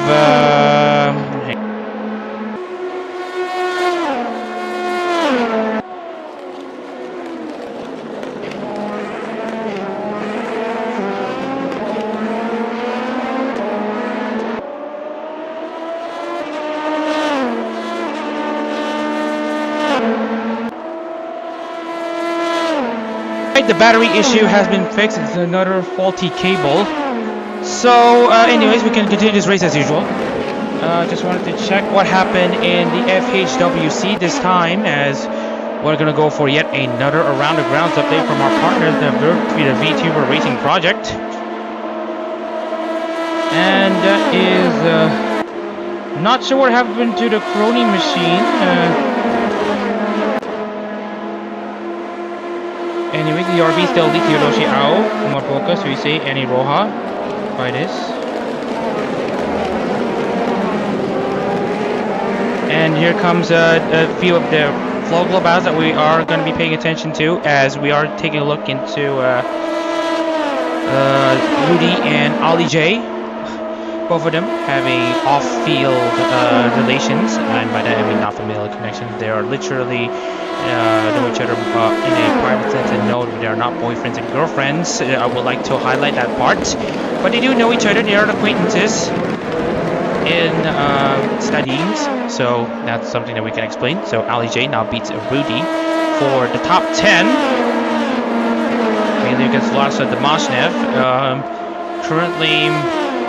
the battery issue has been fixed. It's another faulty cable. So, anyways, we can continue this race as usual. Just wanted to check what happened in the FHWC this time, as we're gonna go for yet another around the grounds update from our partners, the VTuber Racing Project. And that is not sure what happened to the Crony machine. Anyways, the RB still leads Hiroshi Ao, Umapoka, Suisei, and Iroha. By this. And here comes a few of the flow globals that we are going to be paying attention to, as we are taking a look into Rudy and Ali J. Both of them have a off-field relations, and by that I mean not familial connections. They are literally know each other in a private sense and know they are not boyfriends and girlfriends. I would like to highlight that part. But they do know each other. They are acquaintances in studying, so that's something that we can explain. So Ali J now beats Rudy for the top 10, mainly against Lhasa Damashnev. Currently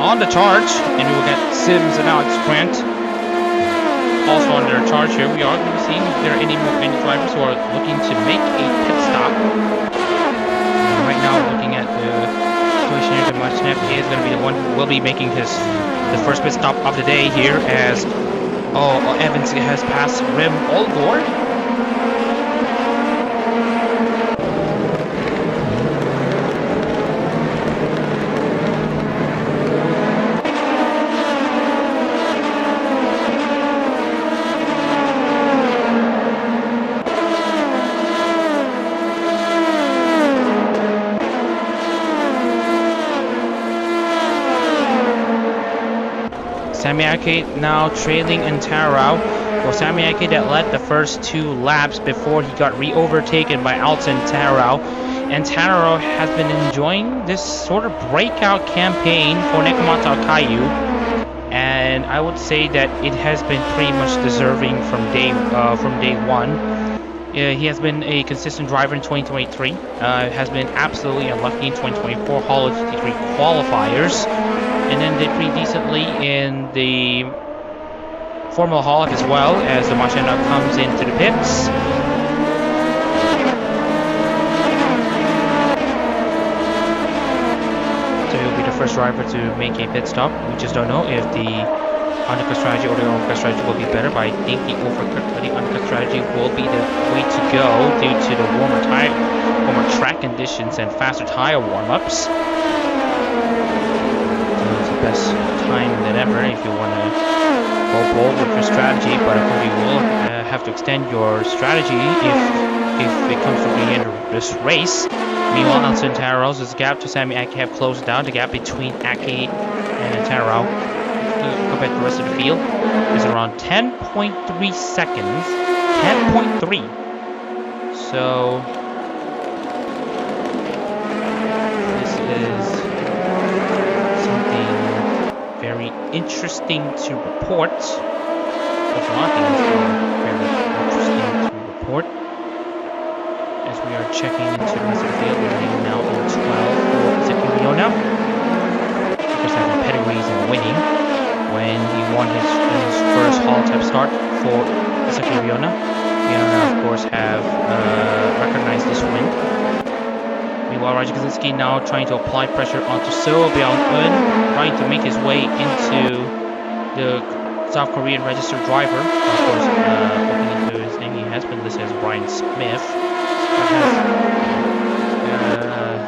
on the charge, and we will get Sims and Alex Grant also on their charge here. We are going to be seeing if there are any drivers who are looking to make a pit stop. Right now, looking at the situation here, Damashnev is going to be the one who will be making the first pit stop of the day here, as Evans has passed Rim Olgor. Samiaki now trailing Antaro. Well, Samiaki that led the first 2 laps before he got re-overtaken by Alton Taro. And Taro has been enjoying this sort of breakout campaign for Nekomata Kayu. And I would say that it has been pretty much deserving from day one. He has been a consistent driver in 2023. Has been absolutely unlucky in 2024 Holotype 3 qualifiers. And then did pretty decently in the Formula Hall as well, as the Machina comes into the pits. So he'll be the first driver to make a pit stop. We just don't know if the undercut strategy or the overcut strategy will be better, but I think the undercut strategy will be the way to go due to the warmer track conditions and faster tire warm-ups. Best time than ever if you want to go bold with your strategy, but of course you will have to extend your strategy if it comes to the end of this race. Meanwhile, Alton Taro's gap to Sami Aki have closed down. The gap between Aki and Taro compared to the rest of the field is around 10.3 seconds. 10.3. So this is very interesting to report. There's a lot of things that are very interesting to report. As we are checking into the rest of the field, we're heading now on 12 for Zeki Riona. Of course, having pedigrees and winning when he won his first Holotype start for Zeki Riona. Riona, of course, have recognized this win. Meanwhile, Raja Kaczynski now trying to apply pressure onto Seo Byung-eun, trying to make his way into the South Korean registered driver. Of course, looking into his name, he has been listed as Brian Smith. That has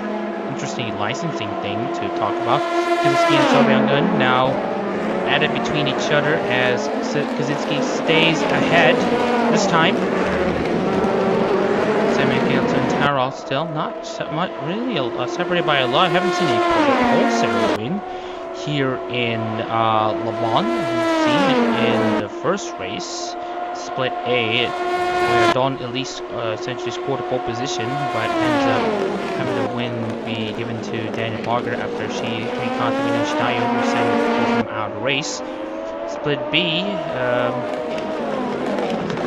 interesting licensing thing to talk about. Kaczynski and Seo Byung-eun now added between each other as Kaczynski stays ahead this time. Taro still not really separated by a lot. I haven't seen a pole win here in Le Mans. We've seen it in the first race, Split A, where Don Elise essentially scored a pole position, but ends up having the win be given to Daniel Barger after she recounted Shinayo, who sent him out of the race. Split B,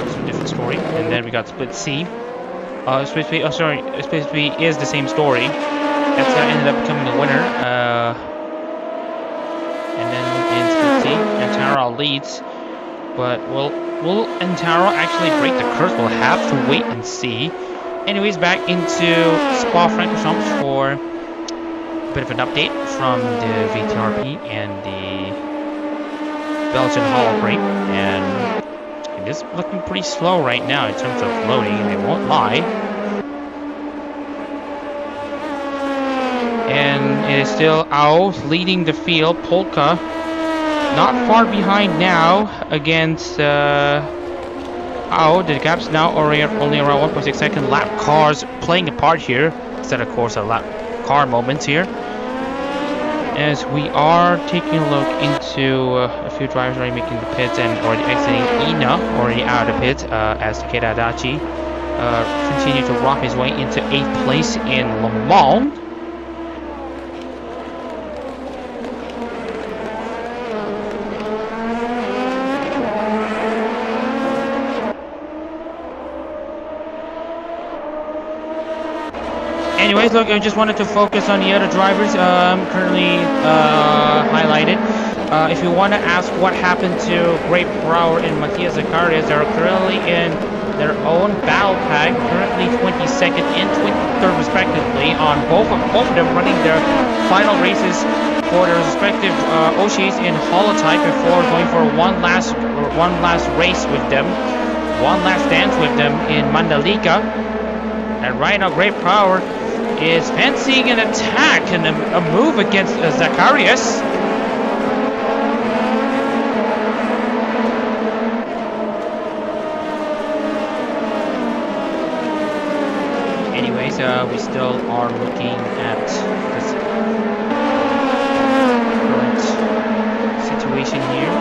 it's a different story, and then we got Split C. supposed to be is the same story. That's how ended up becoming the winner. And then in Split C, Antaro leads. But will Antaro actually break the curse? We'll have to wait and see. Anyways, back into Spa-Francorchamps for a bit of an update from the VTRP and the Belgian Holotype. And it is looking pretty slow right now in terms of loading, and they won't lie. And it is still AO leading the field. Polka not far behind now against AO. The gap's now only around 1.6 second. Lap cars playing a part here, instead of course a lap car moment here. As we are taking a look into a few drivers already making the pits and already exiting. Ina already out of the pit as Takeda Adachi continued to rock his way into 8th place in Le Mans. Anyways, look, I just wanted to focus on the other drivers currently highlighted. If you want to ask what happened to Great Brower and Matthias Zacharias, they're currently in their own battle pack, currently 22nd and 23rd respectively, on both of them running their final races for their respective OCs in Holotype before going for one last race with them, one last dance with them in Mandalika. And right now, Great Brower is fancying an attack and a move against Zacharias. Anyways, we still are looking at this current situation here.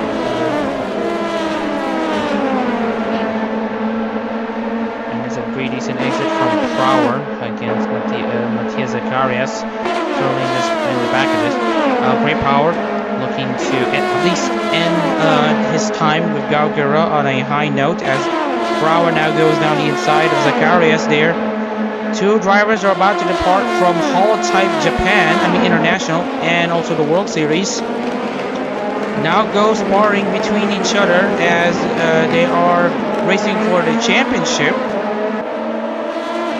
Pretty decent exit from Brower against Matthias Zacharias. Currently in the back of this. Great Brower looking to at least end his time with Gaugera on a high note as Brower now goes down the inside of Zacharias there. Two drivers are about to depart from Holotype Japan, International, and also the World Series. Now go sparring between each other as they are racing for the championship.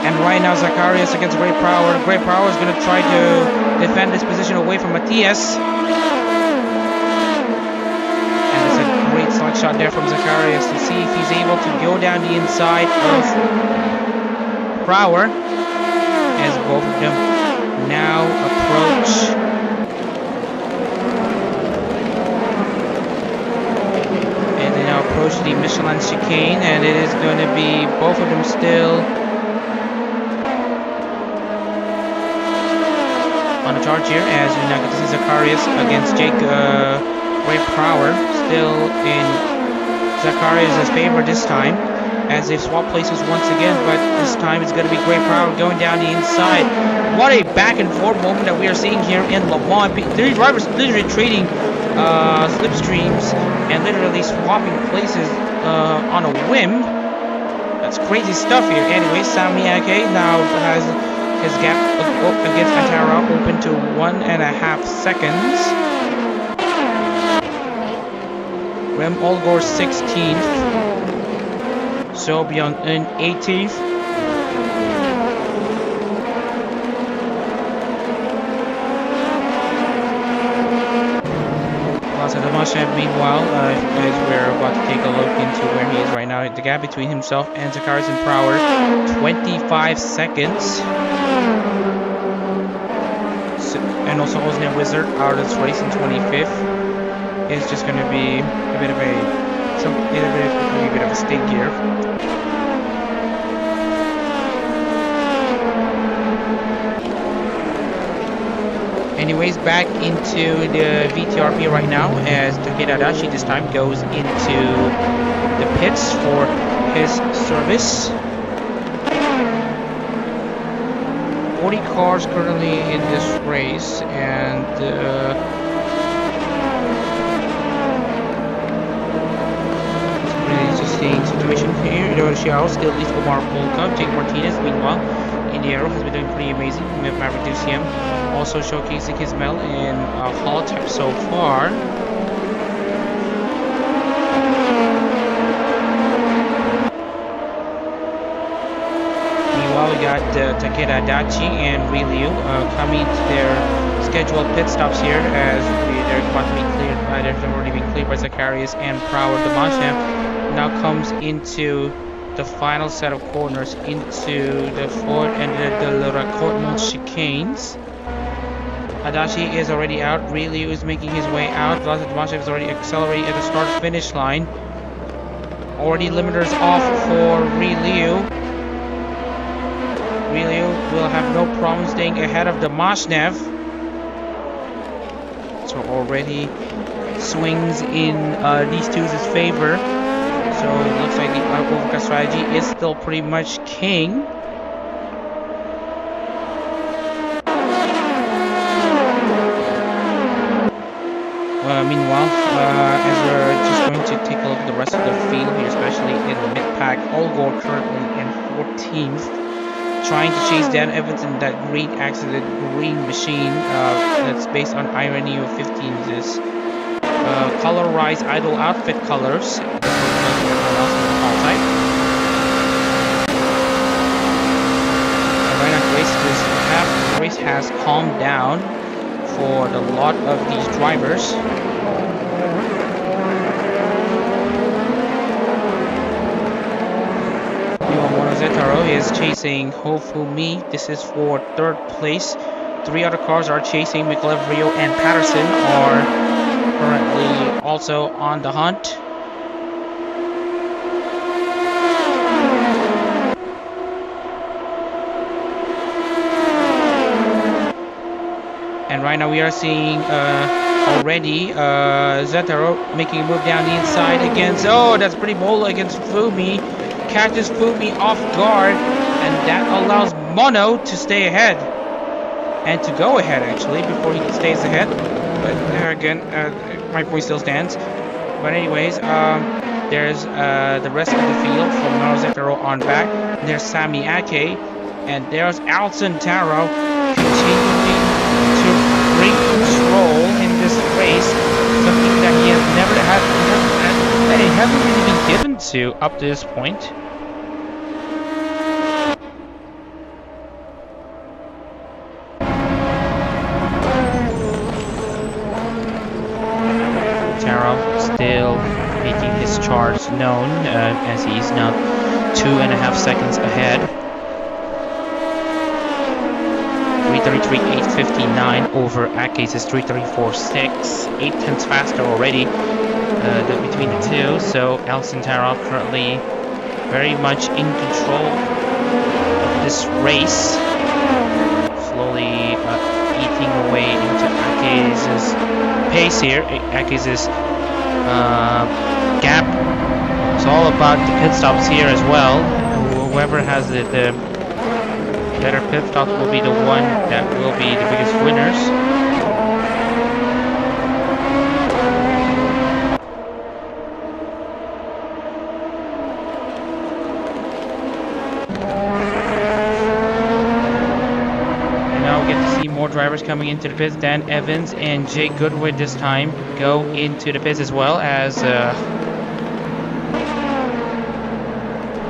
And right now, Zacharias against Great Brower. Great Brower is going to try to defend his position away from Matthias. And it's a great slug shot there from Zacharias to see if he's able to go down the inside of Brower. As both of them now approach. And they now approach the Michelin chicane. And it is going to be both of them still on the charge here, as we now get to see Zacharias against Great Brower, still in Zacharias' favor this time, as they've swapped places once again, but this time it's going to be Great Brower going down the inside. What a back and forth moment that we are seeing here in Le Mans. Three drivers literally trading slipstreams and literally swapping places on a whim. That's crazy stuff here. Anyway, Sami Ake now has his gap against Antaro open to 1.5 seconds. Rem Olgor 16th. Sobion in 18th. Damashev, meanwhile, as we're about to take a look into where he is right now, the gap between himself and Zacharias and Brower, 25 seconds. So, and also Osner Wizard out of this race in 25th. It's just going to be a bit of a stink here. Anyways, back into the VTRP right now as Takeda Adachi this time goes into the pits for his service. 40 cars currently in this race, and it's really just interesting situation here. Xiao still leads Omar Polka. Jake Martinez, meanwhile, in the ARO has been doing pretty amazing. We have Maverick DCM also showcasing his medal in Holotype so far. Meanwhile, we got Takeda Adachi and Ryu coming to their scheduled pit stops here as they're about to be cleared by, they've already been cleared by Zacharias and Prower. Damasham now comes into the final set of corners into the Ford and the Racourtmont chicanes. Adachi is already out. Ryu is making his way out. Damasham is already accelerating at the start-finish line. Already limiters off for Ryu. Ryu will have no problem staying ahead of Damashnev. So already swings in these two's favor. So it looks like the overcut strategy is still pretty much king. Meanwhile, as we're just going to take a look at the rest of the field here, especially in the mid-pack, Olgor currently in 14th. Trying to chase down Evans in that green accident, green machine that's based on Irony of 15s is colorized idol outfit colors. And right now the race has calmed down for the lot of these drivers. Zetaro is chasing Hofumi. This is for 3rd place. 3 other cars are chasing. Michellev, Rio, and Patterson are currently also on the hunt. And right now we are seeing already Zetaro making a move down the inside against, oh, that's pretty bold against Fumi. Catches Fumi off guard, and that allows Mono to stay ahead and to go ahead actually before he stays ahead. But there again, my point still stands. But anyways, there's the rest of the field from Zetaro on back. There's Sami Ake, and there's Alton Taro continuing to bring control in this race, something that he has never had. They haven't really been given to up to this point. Taro still making his charge known as he's now 2.5 seconds ahead. 3:33.859 over Ake's is 3:34.6, 8 tenths faster already. Between the two, so Alton Taro currently very much in control of this race, slowly eating away into Ake's pace here. Ake's gap. It's all about the pit stops here as well. Whoever has the better pit stops will be the one that will be the biggest winners. More drivers coming into the pits. Dan Evans and Jake Goodwood this time go into the pits as well, as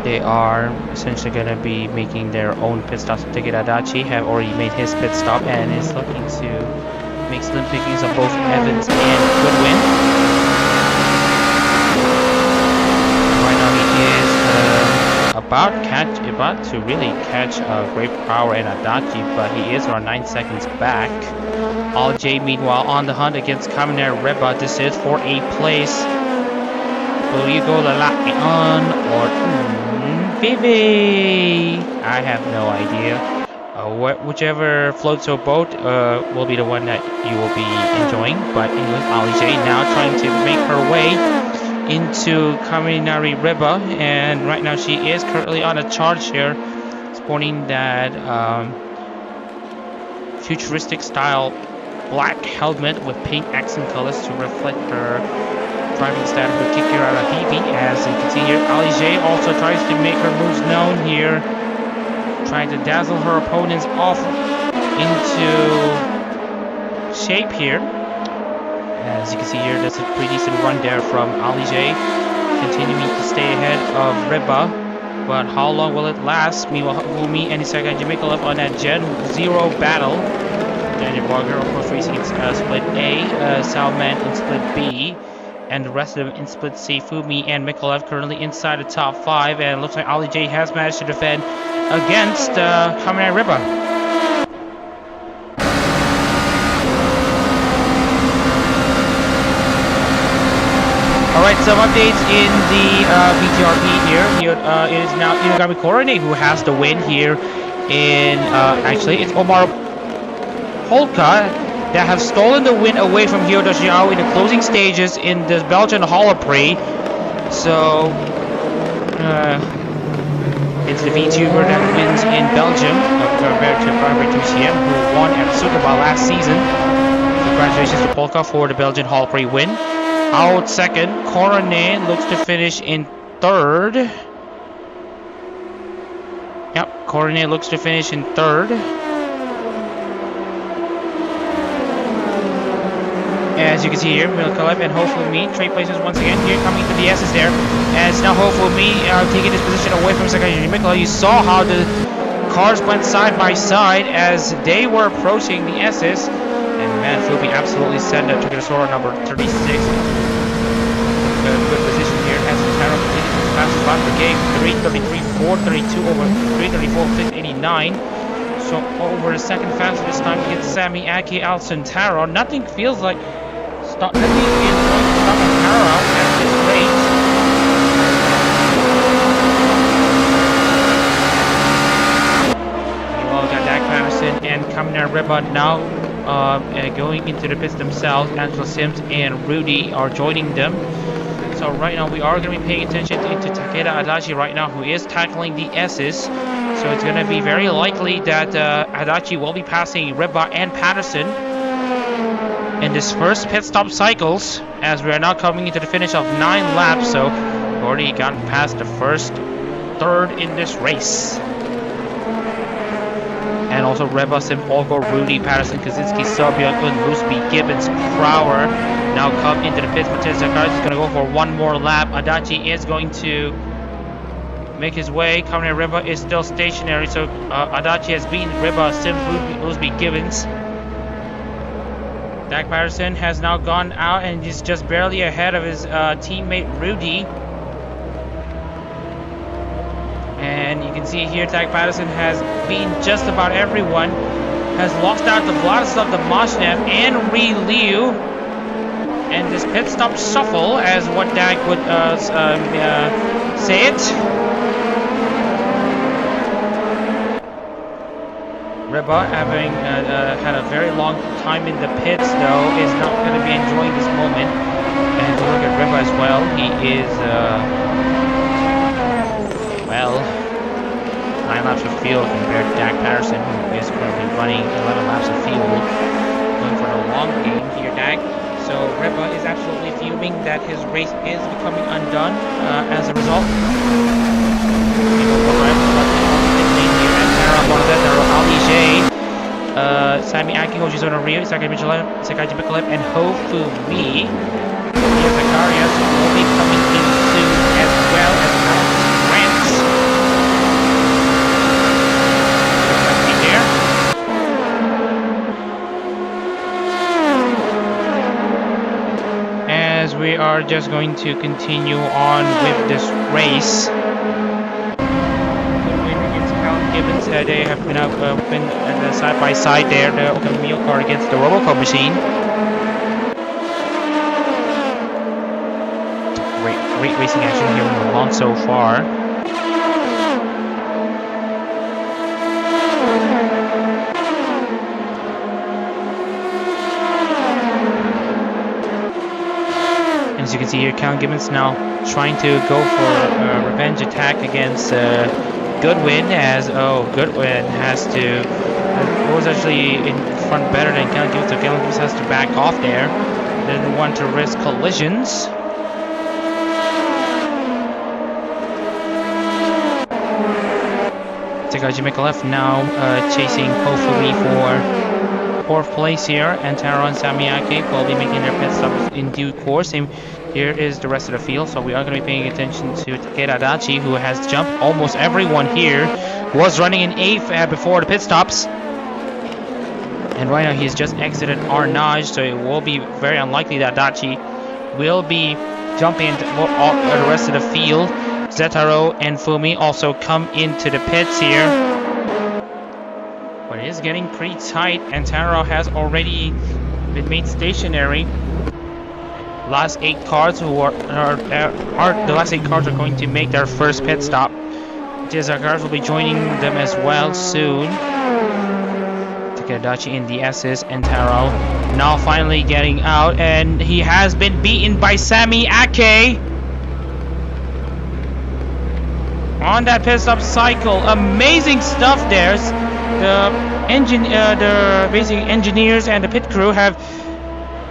they are essentially going to be making their own pit stops. Takeda Adachi have already made his pit stop and is looking to make slim pickings on both Evans and Goodwin. Right now he is about to really catch Great Power and Adachi, but he is around 9 seconds back. All J meanwhile on the hunt against Kaminair Reba. This is for 8th place. Will you go Lalaon or Vivi? I have no idea. Whichever floats your boat will be the one that you will be enjoying. But anyways, Ali J now trying to make her way into Kaminari Reba, and right now she is currently on a charge here, sporting that futuristic style black helmet with pink accent colors to reflect her driving style who kick her out of Phoebe. As you can see here, Ali J also tries to make her moves known here, trying to dazzle her opponents off into shape here. As you can see here, there's a pretty decent run there from Ali J, continuing to stay ahead of Reba. But how long will it last? Will me and Sakai Jamaica left on that Gen 0 battle. Daniel Barger, of course, racing in split A, Salman in split B, and the rest of them in split C. Fumi and Mikolev currently inside the top 5, and it looks like Ali J has managed to defend against Kamen Riba. Alright, some updates in the VTRP here. It is now Inagami Korone who has the win here in, actually, it's Omar Polka that have stolen the win away from Hyodo Xiao in the closing stages in the Belgian Holotype. So, it's the VTuber that wins in Belgium compared to Barbara Tucien, who won at Tsukuba last season. Congratulations to Polka for the Belgian Holotype win. Out second, Korone looks to finish in third. Yep, Korone looks to finish in third. As you can see here, Milkalep and Hopeful Me trade places once again here, coming to the S's there. As now Hopeful Me taking this position away from Sakai Mikala. You saw how the cars went side by side as they were approaching the S's. And man, Fubi absolutely sent up to the score number 36. Good position here as the Taro continues his fastest lap per game. 3:33, 4:32 over 3:34, 5:89. So over a second faster this time against Sami Aki Alcantara. Nothing feels like nothing is going to stop Alcantara at this rate. Meanwhile, we got Dak Patterson and Kamina Reba now going into the pits themselves. Angela Sims and Rudy are joining them. So right now we are going to be paying attention to Takeda Adachi right now, who is tackling the S's. So it's going to be very likely that Adachi will be passing Reba and Patterson in this first pit stop cycles, as we are now coming into the finish of 9 laps. So we've already gotten past the first third in this race. And also Reba, Sim, Olgo, Rudy, Patterson, Kaczynski, Sobian, Lusby, Gibbons, Crowder now come into the pits. Matej Zakaris is going to go for one more lap. Adachi is going to make his way. Kamen Reba is still stationary, so Adachi has beaten Reba, Sim, Lusby, Gibbons. Dak Patterson has now gone out and he's just barely ahead of his teammate Rudy. And you can see here Dak Patterson has beaten just about everyone. Has lost out to Vladislav Domashnev and Ri Liu. And this pit stop shuffle, as what Dak would say it. Reba, having had a very long time in the pits, though, is not going to be enjoying this moment. And if you look at Reba as well, he is, well, 9 laps of field compared to Dak Patterson, who is currently running 11 laps of field. Going for the long game here, Dak. So Reba is absolutely fuming that his race is becoming undone as a result. Ali J, Sami Aki, Hoshizuna Ryu, Sakai Mikalev, and Hofu Mi. Zakarias will be coming in soon, as well as Alex Rance. As we are just going to continue on with this race. Gibbons, they have been side by side there, the meal car against the Robocop machine. Great racing action here in Milan so far. As you can see here, Count Gibbons now trying to go for a revenge attack against Goodwin, as Goodwin has to was actually in front better than Count Gibbons, so Count Gibbons has to back off there. Didn't want to risk collisions. Takaji Mikulev now chasing hopefully for 4th place here. Antaro and Samiake will be making their pit stops in due course. And here is the rest of the field, so we are going to be paying attention to Takeda Adachi, who has jumped almost everyone here. Was running in 8th before the pit stops. And right now he's just exited Arnage, so it will be very unlikely that Adachi will be jumping into the rest of the field. Zetaro and Fumi also come into the pits here. But it is getting pretty tight, and Taro has already been made stationary. Last 8 cars the last 8 cars are going to make their first pit stop. Jizakars will be joining them as well soon. Takadachi in the S's, and Taro now finally getting out, and he has been beaten by Sami Ake on that pit stop cycle. Amazing stuff there. The basic engineers and the pit crew have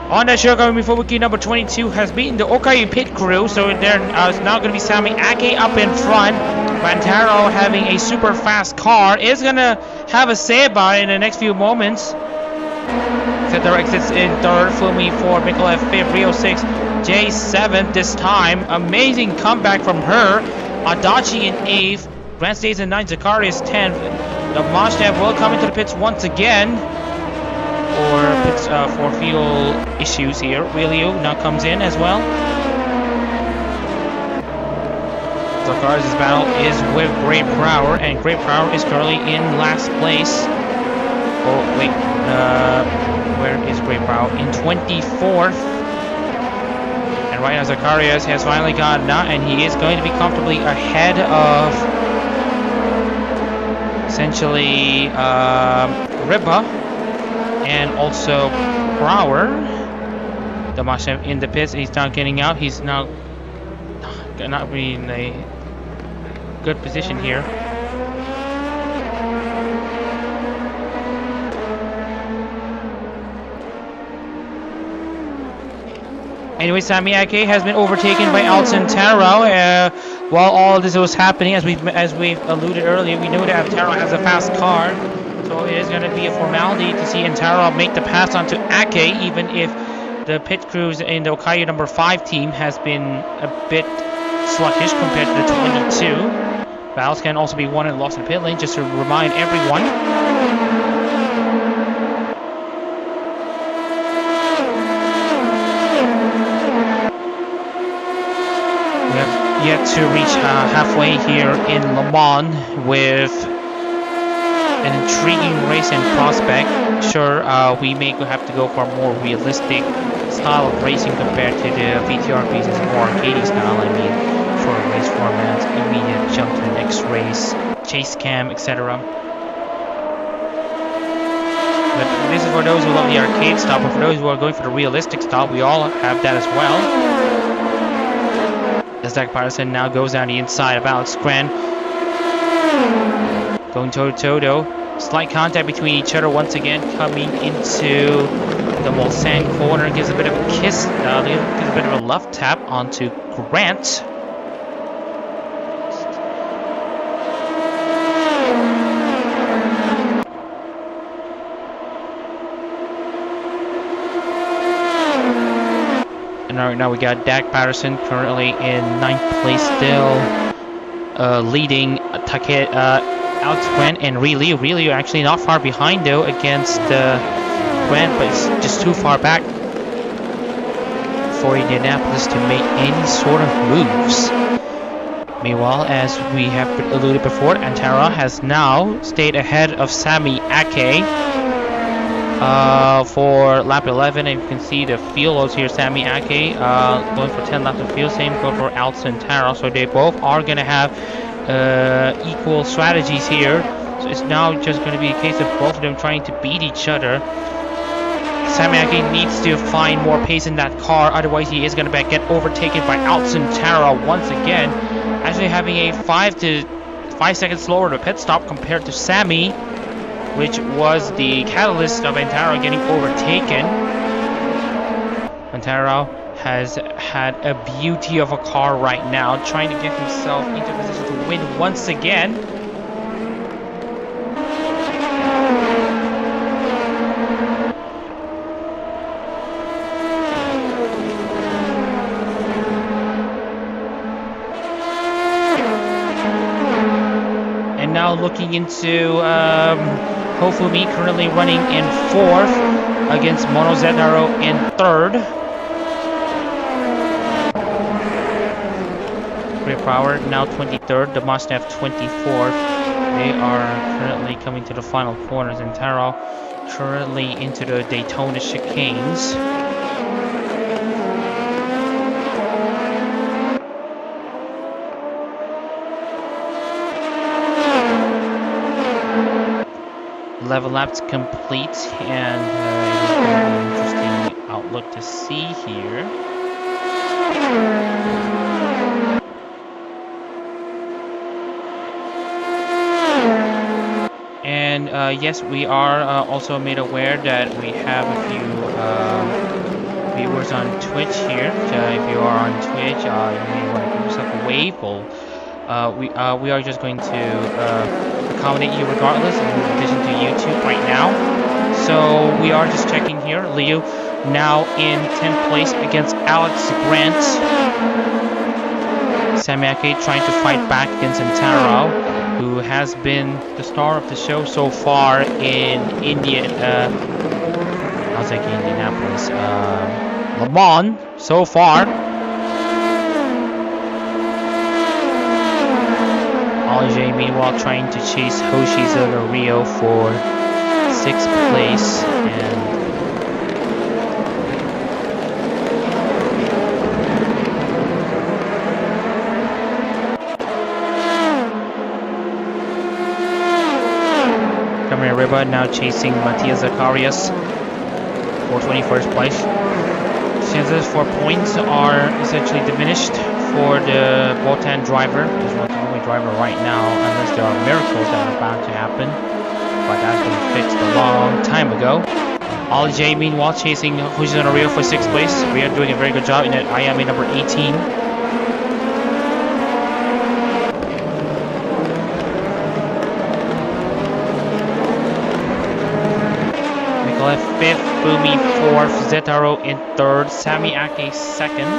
on that Shirogami Fubuki number 22 has beaten the Okayu pit crew, so there is now going to be Sami Ake up in front. Vantaro, having a super fast car, is going to have a say about it in the next few moments. Zetaro exits in 3rd, Fumi 4, Mikulev 5th, Rio 6, J 7th this time. Amazing comeback from her. Adachi in 8th, Grant stays in 9th, Zakari is 10th. The Mashtab will come into the pits once again for fuel issues here. Wheelio now comes in as well. Zakari's battle is with Great Prower, and Great Prower is currently in last place. Oh wait, where is Great Prower? In 24th. And right now Zacharias has finally gotten out, and he is going to be comfortably ahead of essentially Riba and also Prower. Damashev in the pits, he's now getting out. He's now not really in a good position here. Anyway, Sami Ake has been overtaken by Alton Taro. While all this was happening, as we've alluded earlier, we know that Taro has a fast car, so it is going to be a formality to see Taro make the pass onto Ake, even if the pit crews in the Okayu number 5 team has been a bit sluggish compared to the 22. Battles can also be won and lost in the pit lane, just to remind everyone. We have yet to reach halfway here in Le Mans with an intriguing race in prospect. Sure, we may have to go for a more realistic style of racing compared to the VTR pieces, more arcade style. I mean, short race formats, immediate jump to the next race, chase cam, etc. But this is for those who love the arcade style, but for those who are going for the realistic style, we all have that as well. As Zach Patterson now goes down the inside of Alex Grant. Going toe-to-toe though. Slight contact between each other once again, coming into the Mulsanne corner. Gives a bit of a kiss, gives a bit of a love tap onto Grant. And right now we got Dak Patterson currently in 9th place still, leading Alex Grant and Relio. Relio actually not far behind though against Grant, but it's just too far back for Indianapolis to make any sort of moves. Meanwhile, as we have alluded before, Antara has now stayed ahead of Sami Ake for lap 11, and you can see the field loads here. Sami Ake going for 10 laps of field, same go for Alex and Tara, so they both are going to have equal strategies here. So it's now just going to be a case of both of them trying to beat each other. Sami Ake needs to find more pace in that car, otherwise he is going to get overtaken by Alex and Tara once again, actually having a 5 seconds slower to pit stop compared to Sami, which was the catalyst of Antaro getting overtaken. Antaro has had a beauty of a car right now, trying to get himself into a position to win once again. looking into Hofumi, currently running in 4th against Monozetaro in 3rd. Great Power now 23rd, the Mustaf 24th. They are currently coming to the final corners, and Taro currently into the Daytona chicanes. Level laps complete, and it is going to be an interesting outlook to see here. And yes, we are also made aware that we have a few viewers on Twitch here. If you are on Twitch, you may want to give yourself a wave. We are just going to accommodate you regardless, in addition to YouTube right now. So we are just checking here. Liu now in 10th place against Alex Grant. Samiake trying to fight back against Intaro, who has been the star of the show so far in Indianapolis. Le Mans so far. Alger meanwhile trying to chase Hoshizo Rio for 6th place, and Cameron Riba now chasing Matthias Zacharias for 21st place. Chances for points are essentially diminished for the Botan driver. He's not the only driver right now, unless there are miracles that are bound to happen. But that's been fixed a long time ago. Ali J meanwhile chasing Hoshizo Rio for 6th place. Rio doing a very good job in at IMA number 18. Nikolai 5th, Fumi 4th, Zetaro in 3rd, Sami Ake 2nd.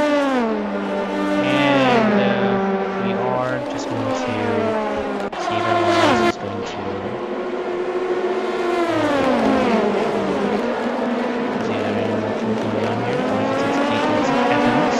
And we are just going to see if everyone else is going to see if there any more food going on here. Or if it's taking some evidence.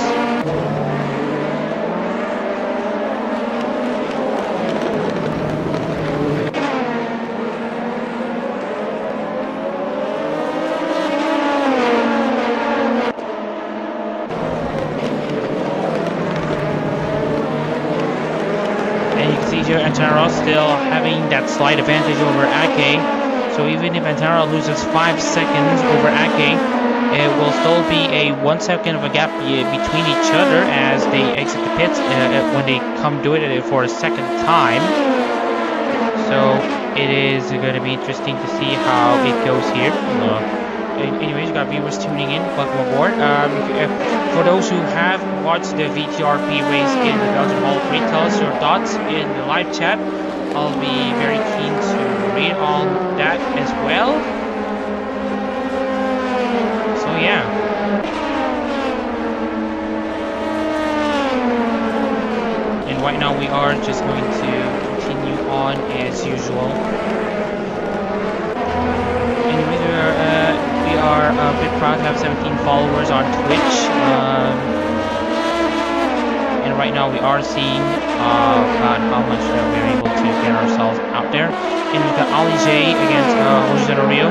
Here Antaro still having that slight advantage over Ake, so even if Antaro loses 5 seconds over Ake, it will still be a 1 second of a gap between each other as they exit the pits when they come do it for a second time. So it is going to be interesting to see how it goes here. Anyways, you got viewers tuning in, welcome aboard. For those who have watched the VTRP race in the Belgian Hall, please tell us your thoughts in the live chat. I'll be very keen to read on that as well. So yeah. And right now we are just going to continue on as usual. Anyways, we are a bit proud to have 17 followers on Twitch. And right now we are seeing about how much we're able to get ourselves out there. And we've got Ali J against Hoshizo Rio.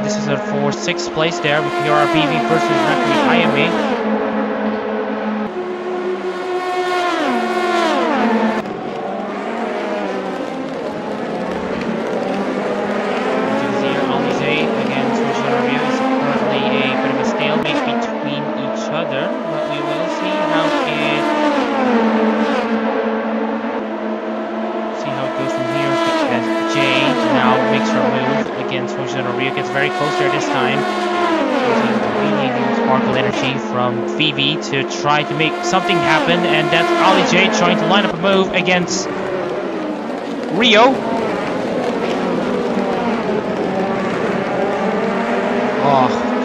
This is for 6th place there with PRBV versus Mercury IMA. Phoebe to try to make something happen, and that's Ali J trying to line up a move against Rio.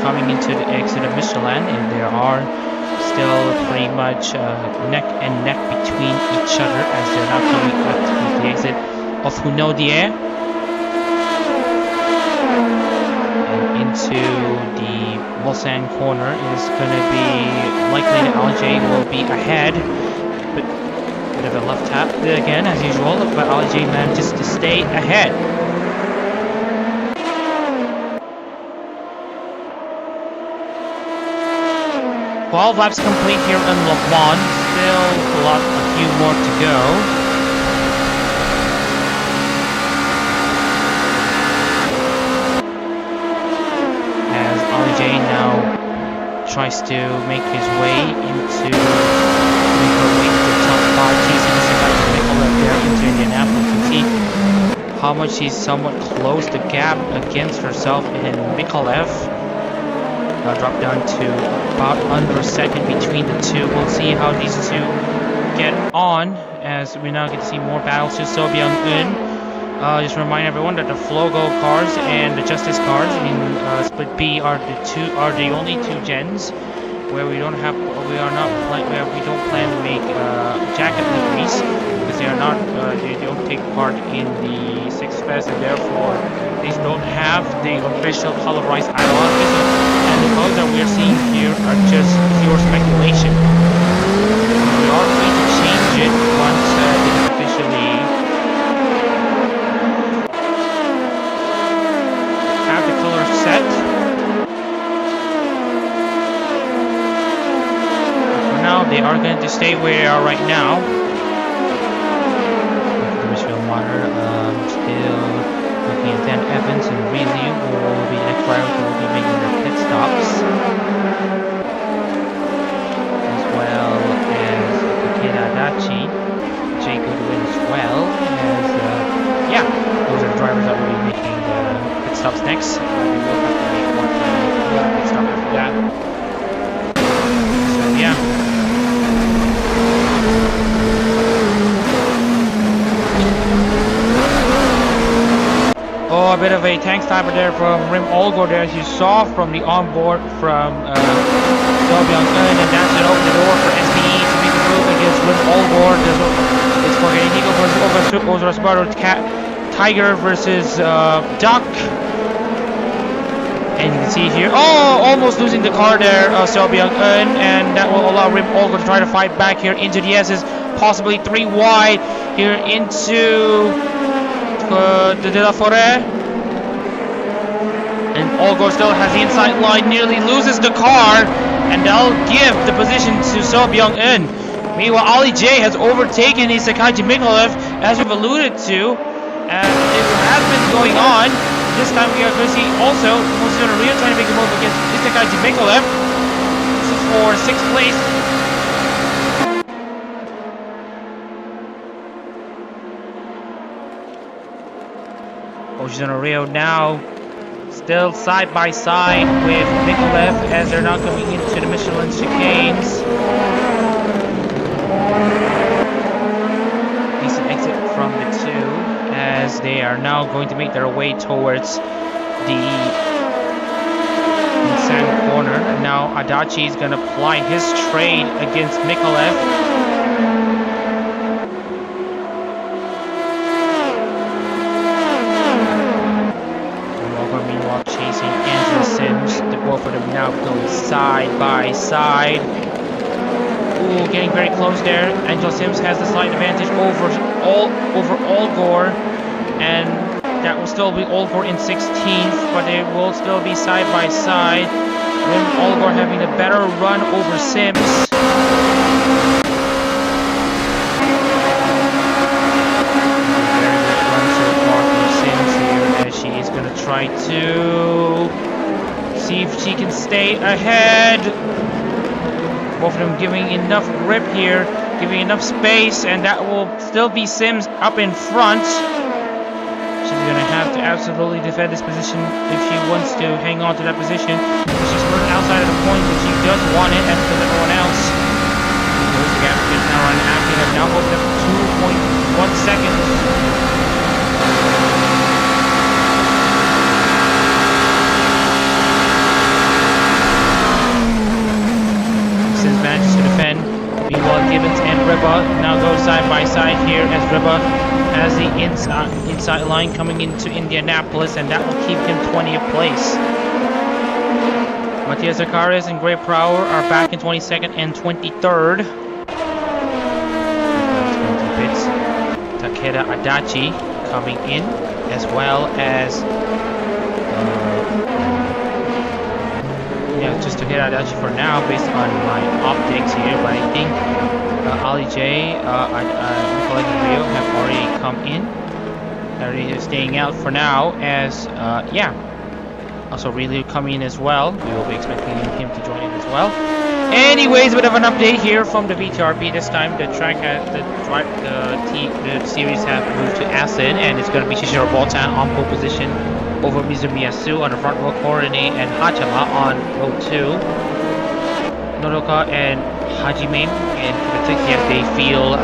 Coming into the exit of Michelin, and there are still pretty much neck and neck between each other as they're now coming up to the exit. of Hunodie. And into the Mulsanne corner is going to be likely that LJ will be ahead. But bit of a left tap again as usual, but LJ manages to stay ahead. Twelve laps complete here in Le Mans. Still a few more to go. As LJ now tries to make his way into the top 5, chasing the second Nicola there into Indianapolis. You can see how much he's somewhat closed the gap against herself in Mikolev. Drop down to about under a second between the two. We'll see how these two get on as we now get to see more battles to So Byung-eun. Just remind everyone that the Flogo cars and the Justice cars in Split B are the only two gens where we don't plan to make jacket liveries because they don't take part in the Six Fest, and therefore these don't have the official colorized add-on. And the colors that we are seeing here are just pure speculation. We are free to change it once it is officially have the colors set. For now, they are going to stay where they are right now. The Michelle monitor still looking at Dan Evans and Reilly will be next driver who will be making their pit stops, as well as Takeda Adachi, Jay Goodwin as well as those are the drivers that will be making the pit stops next. We will have to make one pit stop after that. So yeah. Oh, a bit of a tank stopper there from Rim Olgor there, as you saw from the onboard from So Byung-eun, and that's it, open the door for SPE to make a move against Rim Olgor. It's for Eagle versus Ozarasbaro Tiger versus Duck. And you can see here, almost losing the car there, So Byung-eun, and that will allow Rim Olgor to try to fight back here into the S's, possibly 3 wide here into De La Forêt, and Olgor still has the inside line, nearly loses the car, and they'll give the position to So Byung-eun. Meanwhile, Ali J has overtaken Isakaji Mikolev, as we've alluded to, and it has been going on. This time we are going to see also Monsieur Rio trying to make a move against Isakaji Mikolev. This is for 6th place. Oshizuna Rio now still side by side with Mikolev as they're now coming into the Michelin chicanes. Decent exit from the two as they are now going to make their way towards the Mulsanne corner. And now Adachi is going to ply his trade against Mikolev. Both of them now going side by side. Ooh, getting very close there. Angel Sims has the slight advantage over Olgor, and that will still be Olgor in 16th, but they will still be side by side. With Olgor having a better run over Sims. Very good run so far from Sims here, as she is going to try to see if she can stay ahead. Both of them giving enough grip here, giving enough space, and that will still be Sims up in front. She's going to have to absolutely defend this position if she wants to hang on to that position. She's running outside of the point, but she does want it, as does everyone else. Where's the gap is now running after them, now opened up 2.1 seconds. Manages to defend. well. Gibbons and Riba now go side by side here as Riba has the inside line coming into Indianapolis, and that will keep him 20th place. Matthias Zacharias and Gray Prower are back in 22nd and 23rd. Takeda Adachi coming in, as well as just Takeda Adachi for now based on my optics here, but I think Ali J and Rio have already come in. They're staying out for now, as also Riley coming in as well. We will be expecting him to join in as well. Anyways, a bit of an update here from the VTRP. This time the track the series have moved to Acid, and it's going to be Shishiro Boltan on pole position over Mizumiyasu on the front row, Korone and Hachama on row 2. Nodoka and Hajime and Kibetsuki, yes, they feel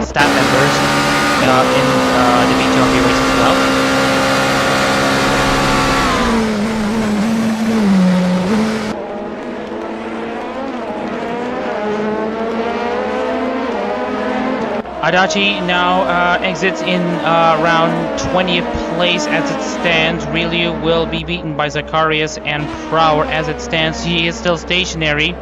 staff members in the VTRP race as well. Adachi now exits in around 20th place as it stands. Ryu will be beaten by Zacharias and Prower as it stands. He is still stationary.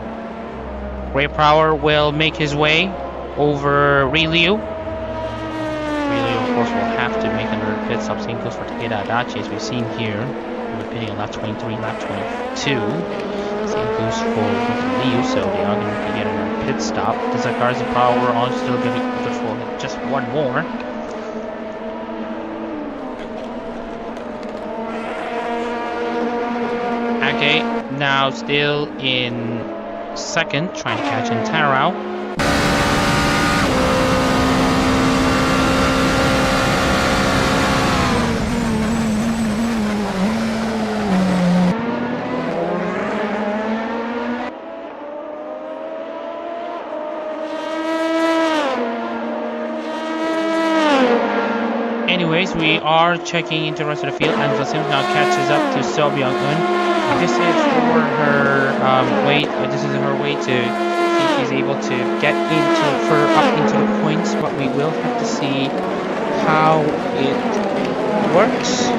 Ray Prower will make his way over Ryu. Ryu, of course, will have to make another pit stop. Same goes for Takeda Adachi, as we've seen here. We're pitting on lap 23, lap 22. Same goes for Ryu, so they are going to get another pit stop. The Zacharias and Prower are still going to be good for just one more. Ake now still in second, trying to catch in Tarao. Anyways, we are checking into the rest of the field. Angela Sims now catches up to Seo Byung-eun. This is for her way. This is her way to see if she's able to get up into the points. But we will have to see how it works.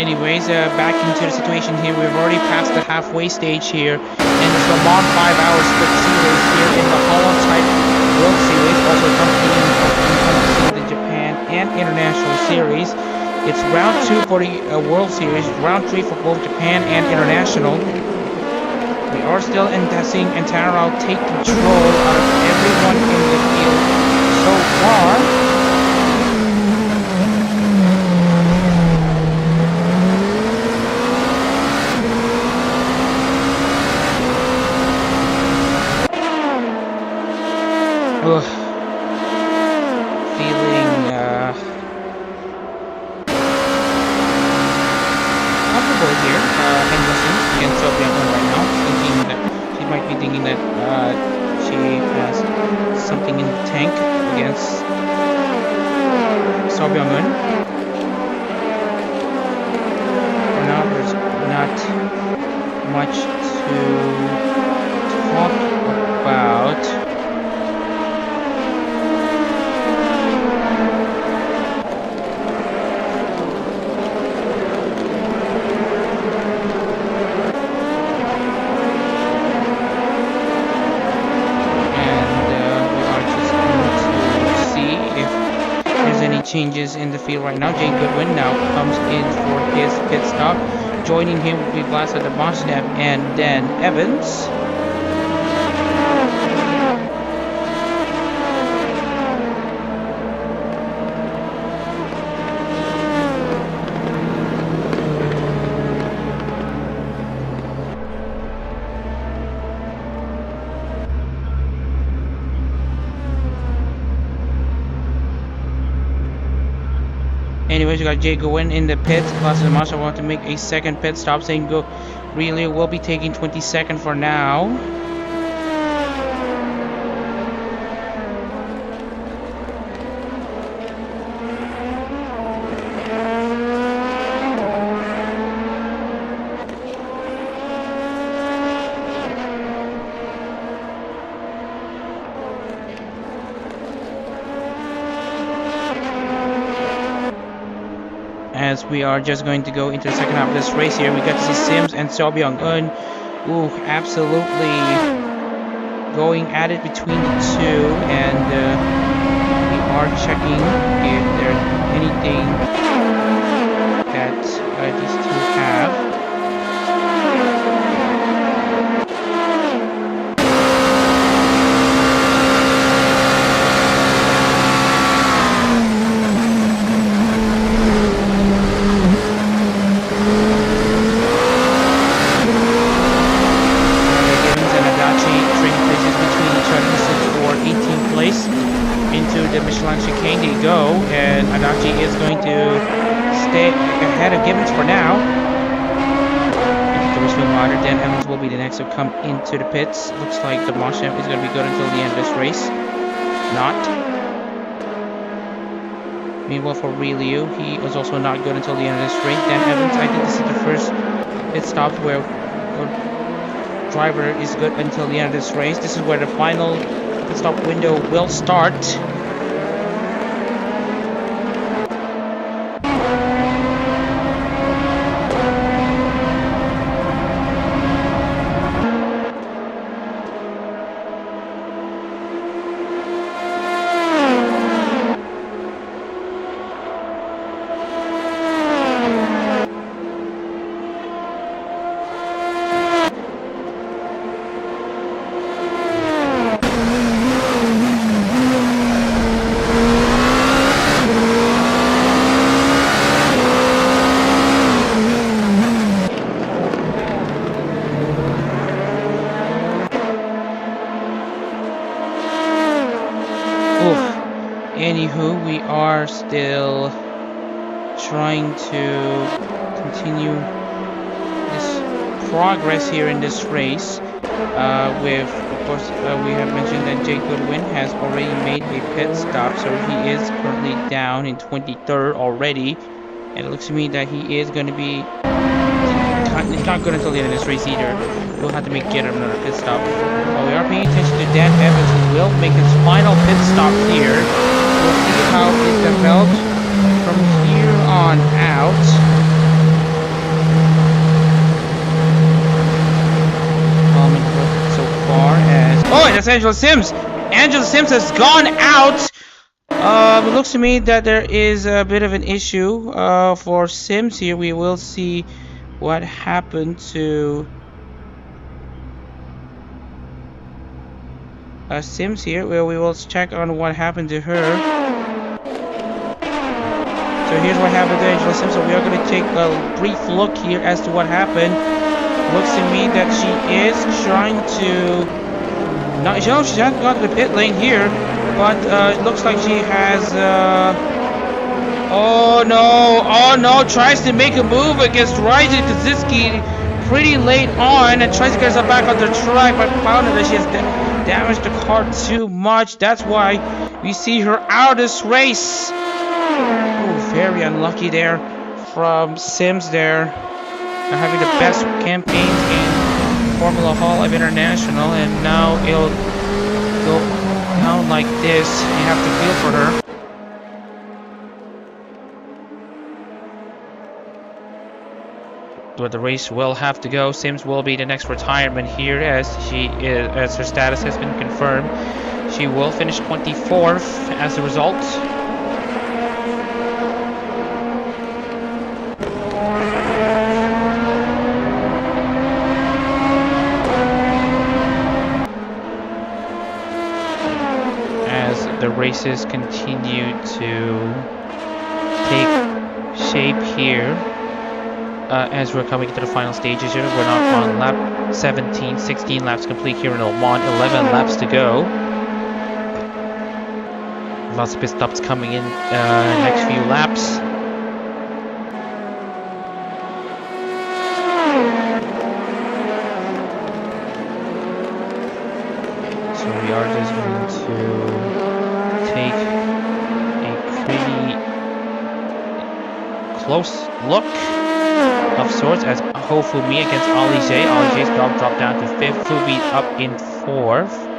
Anyways, back into the situation here. We've already passed the halfway stage here in the Le Mans 5-hour split series here in the Holotype World Series, also accompanying the Japan and International Series. It's round 2 for the World Series, round 3 for both Japan and International. We are still seeing Tarao take control out of everyone in the field so far. Feeling comfortable here. Angela Sims against Seo Byung-eun right now, she might be thinking that she has something in the tank against Seo Byung-eun. For now, there's not much to talk about. Changes in the field right now. Jane Goodwin now comes in for his pit stop. Joining him will be Vlasta Demoshev and Dan Evans. Anyways, we got Jay going in the pits. Classes and Masha want to make a second pit stop, saying go. Really, we'll be taking 22nd for now. As we are just going to go into the second half of this race here, we got to see Sims and Seo Byung-eun. Ooh, absolutely going at it between the two, and we are checking if there's anything that these two have. Chicane they go, and Adachi is going to stay ahead of Gibbons for now. The Richmond Rider, Dan Evans will be the next to come into the pits. Looks like the Mosham is going to be good until the end of this race. Not. Meanwhile, for Ri Liu, he was also not good until the end of this race. Dan Evans, I think this is the first pit stop where the driver is good until the end of this race. This is where the final pit stop window will start. Anywho, we are still trying to continue this progress here in this race. Of course, we have mentioned that Jake Goodwin has already made a pit stop, so he is currently down in 23rd already. And it looks to me that he is going to be... He's not good until the end of this race either. We'll have to get him another pit stop. But we are paying attention to Dan Evans, who will make his final pit stop here. We'll see how it develops from here on out. So far as... Oh, and that's Angela Sims! Angela Sims has gone out! It looks to me that there is a bit of an issue for Sims here. We will see what happened to Sims here, where we will check on what happened to her. So here's what happened to Angela Sims. So we are going to take a brief look here as to what happened. Looks to me that she is trying to... No, she hasn't gone to the pit lane here, but it looks like she has... Oh no, tries to make a move against Ryzen Kaczynski pretty late on and tries to get herself back on the track, but found that she has damaged the car too much. That's why we see her out of this race. Oh, very unlucky there from Sims there. Not having the best campaigns in Formula Holotype International, and now it'll go down like this. You have to feel for her. But the race will have to go. Sims will be the next retirement here, as her status has been confirmed. She will finish 24th as a result. As the races continue to take shape here. As we're coming to the final stages here, we're not on lap 17, 16 laps complete here in Oman, 11 laps to go. Lots of pit stops coming in next few laps. close look of sorts as Hofumi against Ali J. Ali J's dropped down to 5th, Fumi up in 4th.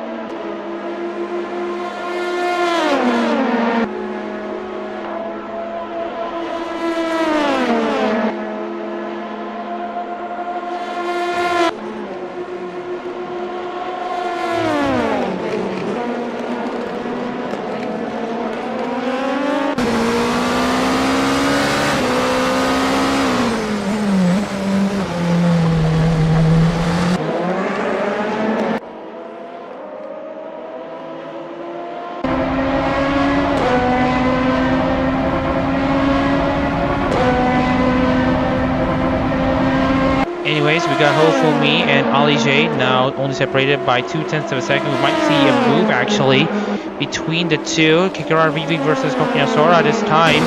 Anyways, we got Hofumi and Ali J now only separated by 0.2 of a second. We might see a move actually between the two. Kikara Vivi versus Kokinasora this time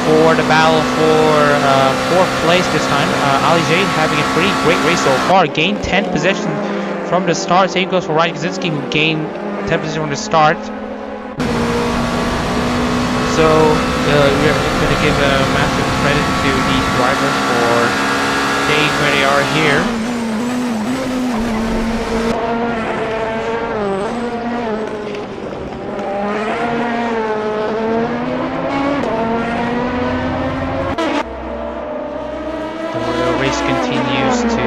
for the battle for 4th place this time. Ali J having a pretty great race so far. Gained 10 positions from the start. Same goes for Ryan Kaczynski, who gained 10 positions from the start. So we're going to give a massive credit to these drivers for staying where they are here. The race continues to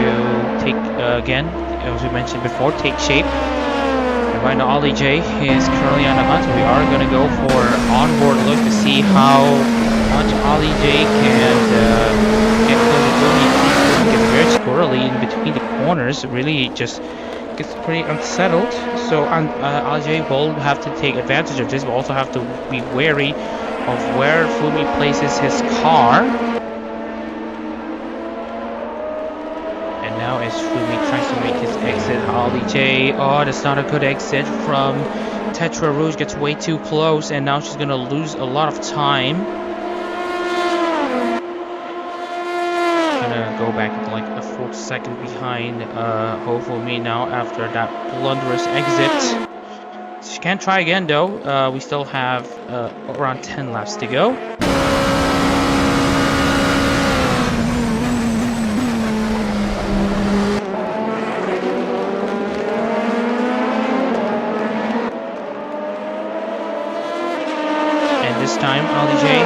take, again, as we mentioned before, take shape. And right now Ali J is currently on the hunt, so we are going to go for an onboard look to see how much Ali J can get closer to him. Gets very squirrely in between the corners. Really just gets pretty unsettled. So Ali J will have to take advantage of this. We'll also have to be wary of where Fumi places his car. And now as Fumi tries to make his exit, Ali J, oh, that's not a good exit from Tetra Rouge. Gets way too close, and now she's gonna lose a lot of time. Go back like a 4th second behind Hofumi now after that blunderous exit. She can try again though. We still have around 10 laps to go. And this time Ali J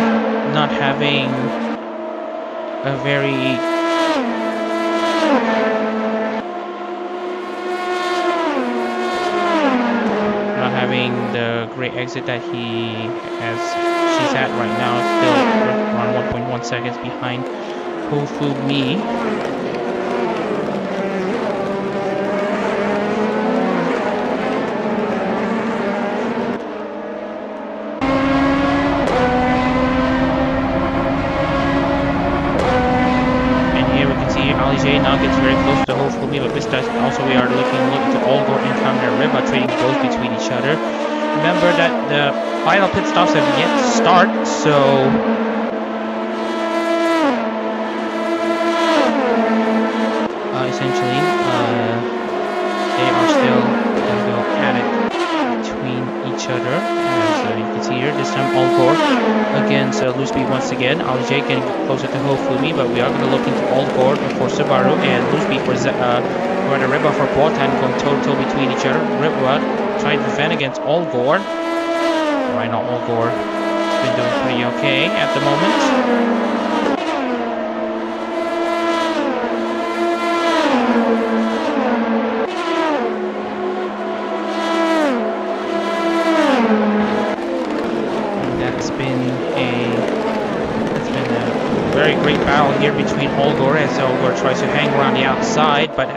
not having a very the great exit that she's at right now, still around 1.1 seconds behind Hofumi. Ali J now gets very close to Hofumi, but this time also we are looking to Olgor and Kamner Riba trading both between each other. Remember that the final pit stops have yet to start, so essentially they are still going to go at it between each other. As you can see here, this time Olgor against Looseby once again. Ali J getting closer to Hofumi, but we are going to look into Olgor for Subaru and Looseby for Riba for Botan, going toe-to-toe between each other. Riba trying to defend against Olgor. Right now Olgor has been doing pretty okay at the moment. Very great battle here between Olgor as Olgor tries to hang around the outside, but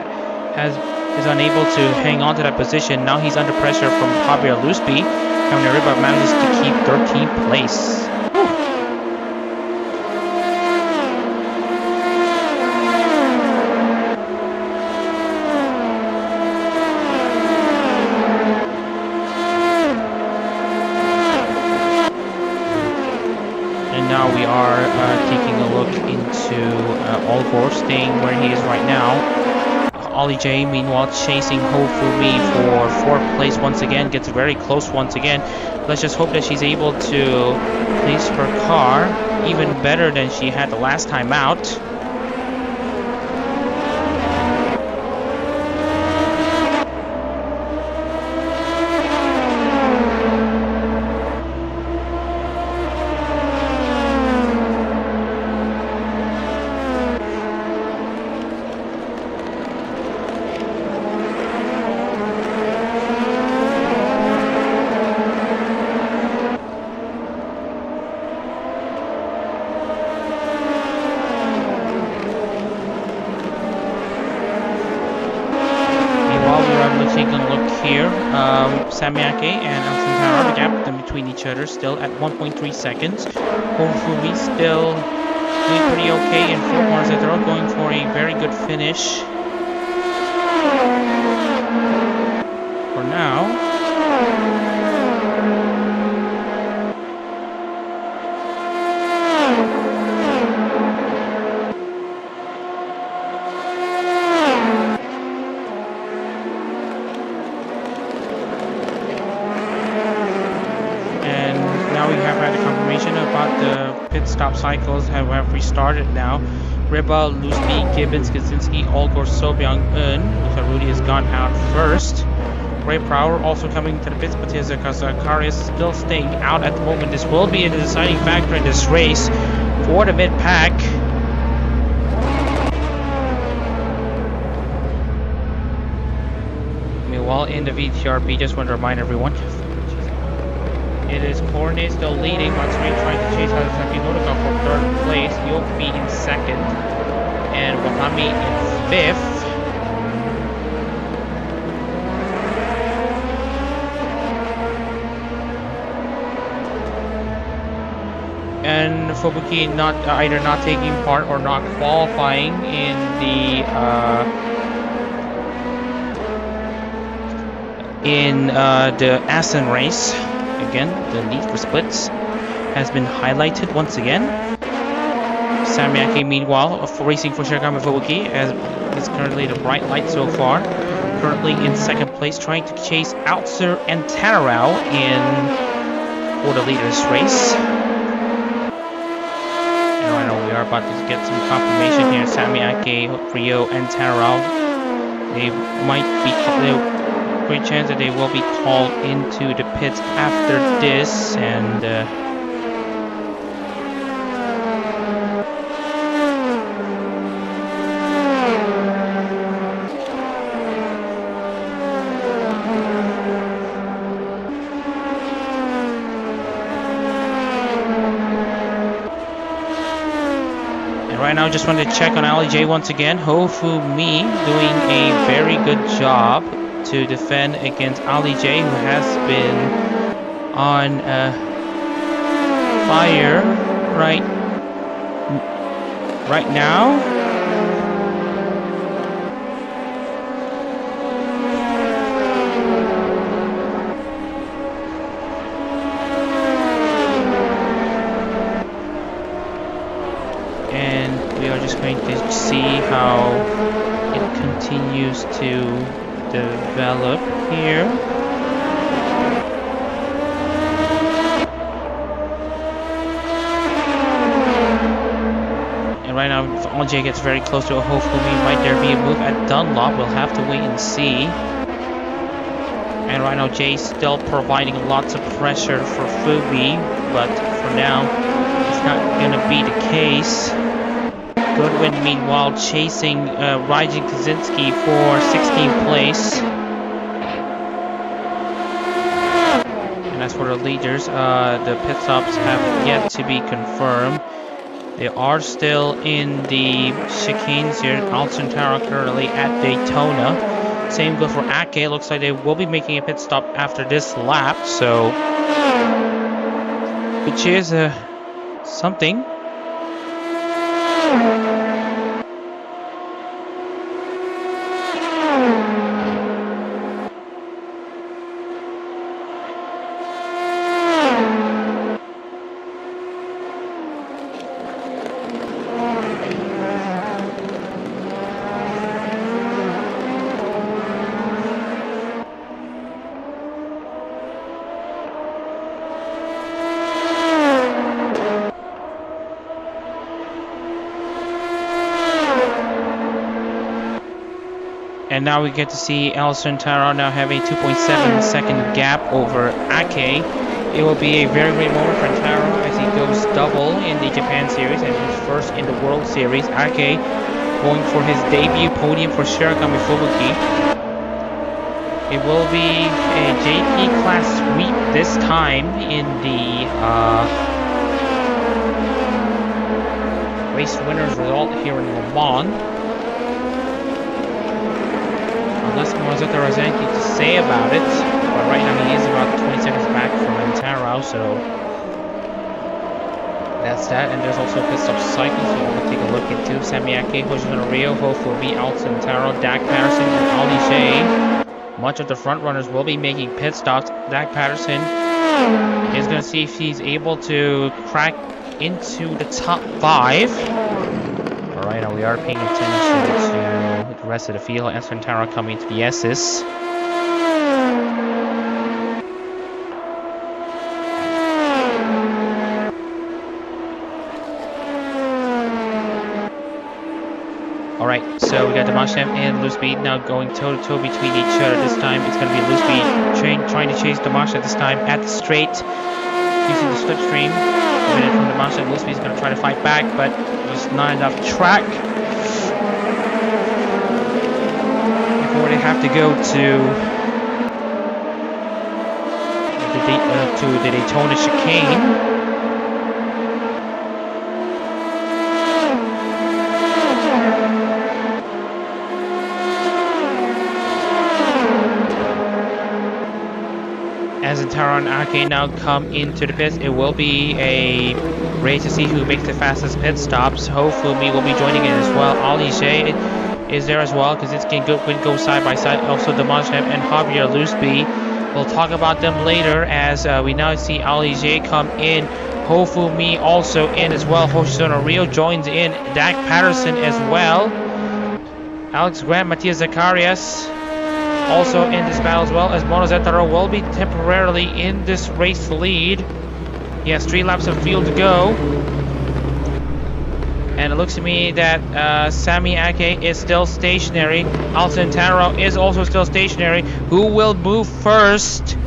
is unable to hang on to that position. Now he's under pressure from Javier Looseby, and Riba manages to keep 13th place. Now we are taking a look into Olgor staying where he is right now. Ollie J, meanwhile, chasing Hofumi for 4th place once again. Gets very close once again. Let's just hope that she's able to place her car even better than she had the last time out. Samiake and Alcantara, the gap between each other still at 1.3 seconds. Hofumi still doing pretty okay in 4 corners. They're all going for a very good finish for now. Stop cycles have restarted now. Riba, Lusby, Gibbons, Kaczynski, Olgor, Sobyang, Rudy has gone out first. Ray Prower also coming to the pits, but Zakarias still staying out at the moment. This will be a deciding factor in this race for the mid pack. Meanwhile, in the VTRP, just want to remind everyone. It is Cornet still leading. Matsuri trying to chase Hatsaki Nodoka for 3rd place. Yokobi in 2nd. And Watami in 5th. And Fubuki either not taking part or not qualifying in the Assen race. Again, the need for splits has been highlighted once again. Samiake, meanwhile, racing for Shiragami Fubuki, as is currently the bright light so far. Currently in 2nd place, trying to chase Outser and Tanarao for the leaders race. And I know we are about to get some confirmation here. Samiake, Rio, and Tanarao, they might be great chance that they will be called into the pits after this, and right now, just wanted to check on Ali J once again. Hofumi doing a very good job to defend against Ali J, who has been on fire right now. And we are just going to see how it continues to develop here. And right now, if Andre gets very close to a Hofumi, might there be a move at Dunlop? We'll have to wait and see. And right now, Jay's still providing lots of pressure for Fubi, but for now, it's not going to be the case. Goodwin, meanwhile, chasing Raijin Kaczynski for 16th place. And as for the leaders, the pit stops have yet to be confirmed. They are still in the chicanes here. Alcantara currently at Daytona. Same goes for Ake. Looks like they will be making a pit stop after this lap, so which is something. And now we get to see Alcantara now have a 2.7 second gap over Ake. It will be a very great moment for Antara as he goes double in the Japan Series and his first in the World Series. Ake going for his debut podium for Shirakami Fubuki. It will be a JP class sweep this time in the race winners result here in Le Mans. Unless Morizeta has anything to say about it, but right now he is about 20 seconds back from Antara, so that's that. And there's also pit stop cycling, so we'll take a look into Sami Ake, Hoshino Rio, Hofubi, Alcantara, Dak Patterson, and Ali Shea. Much of the front runners will be making pit stops. Dak Patterson is going to see if he's able to crack into the top 5. But right now we are paying attention to the rest of the field. Alcantara coming to the S's. Alright, so we got Damashev and Loosbeed now going toe-to-toe between each other. This time it's going to be Loosbeed trying to chase Damashev this time at the straight using the slipstream. A minute from Damashev, Loosbeed is going to try to fight back, but there's not enough track before they have to go to the Daytona chicane. As Antara and Ake now come into the pits, it will be a race to see who makes the fastest pit stops. Hofumi will be joining in as well. Ali Shea is there as well because it's getting good when go side by side. Also Damashev and Javier Loosby. We'll talk about them later as we now see Ali Shea come in. Hofumi also in as well. Hoshino Rio joins in. Dak Patterson as well. Alex Grant, Matthias Zacharias also in this battle as well, as Monozetaro will be temporarily in this race lead. He has 3 laps of field to go. And it looks to me that Sami Ake is still stationary. Alcantara is also still stationary. Who will move first?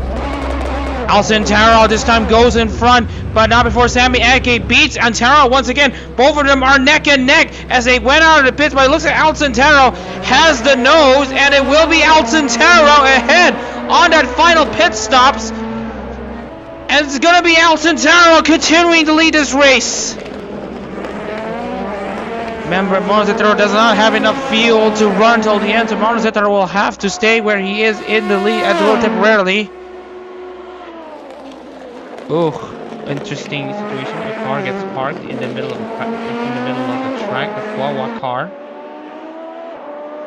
Alcantara this time goes in front, but not before Sami Ake beats Antara once again. Both of them are neck and neck as they went out of the pits, but it looks like Alcantara has the nose, and it will be Alcantara ahead on that final pit stops. And it's going to be Alcantara continuing to lead this race. Remember, Monozetaro does not have enough fuel to run until the end, so Monozetaro will have to stay where he is in the lead at the road temporarily. Ooh, interesting situation. A car gets parked in the middle of the track, the Wawa car,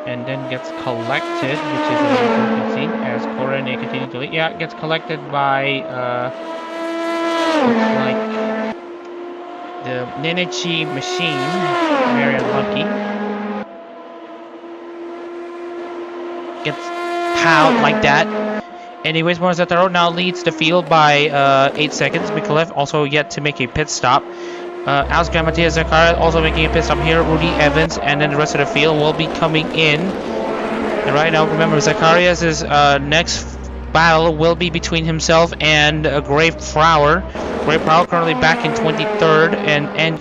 and then gets collected, which is an important scene as Korene continues to lead. Yeah, it gets collected by looks like the Nenichi machine. Very unlucky. Gets piled like that. Anyways, Monozetaro now leads the field by 8 seconds. Mikalev also yet to make a pit stop. Alex Grant, Matthias Zacharias also making a pit stop here. Rudy Evans, and then the rest of the field will be coming in. And right now, remember, Zacharias' next battle will be between himself and Gray Flower. Gray Flower currently back in 23rd, and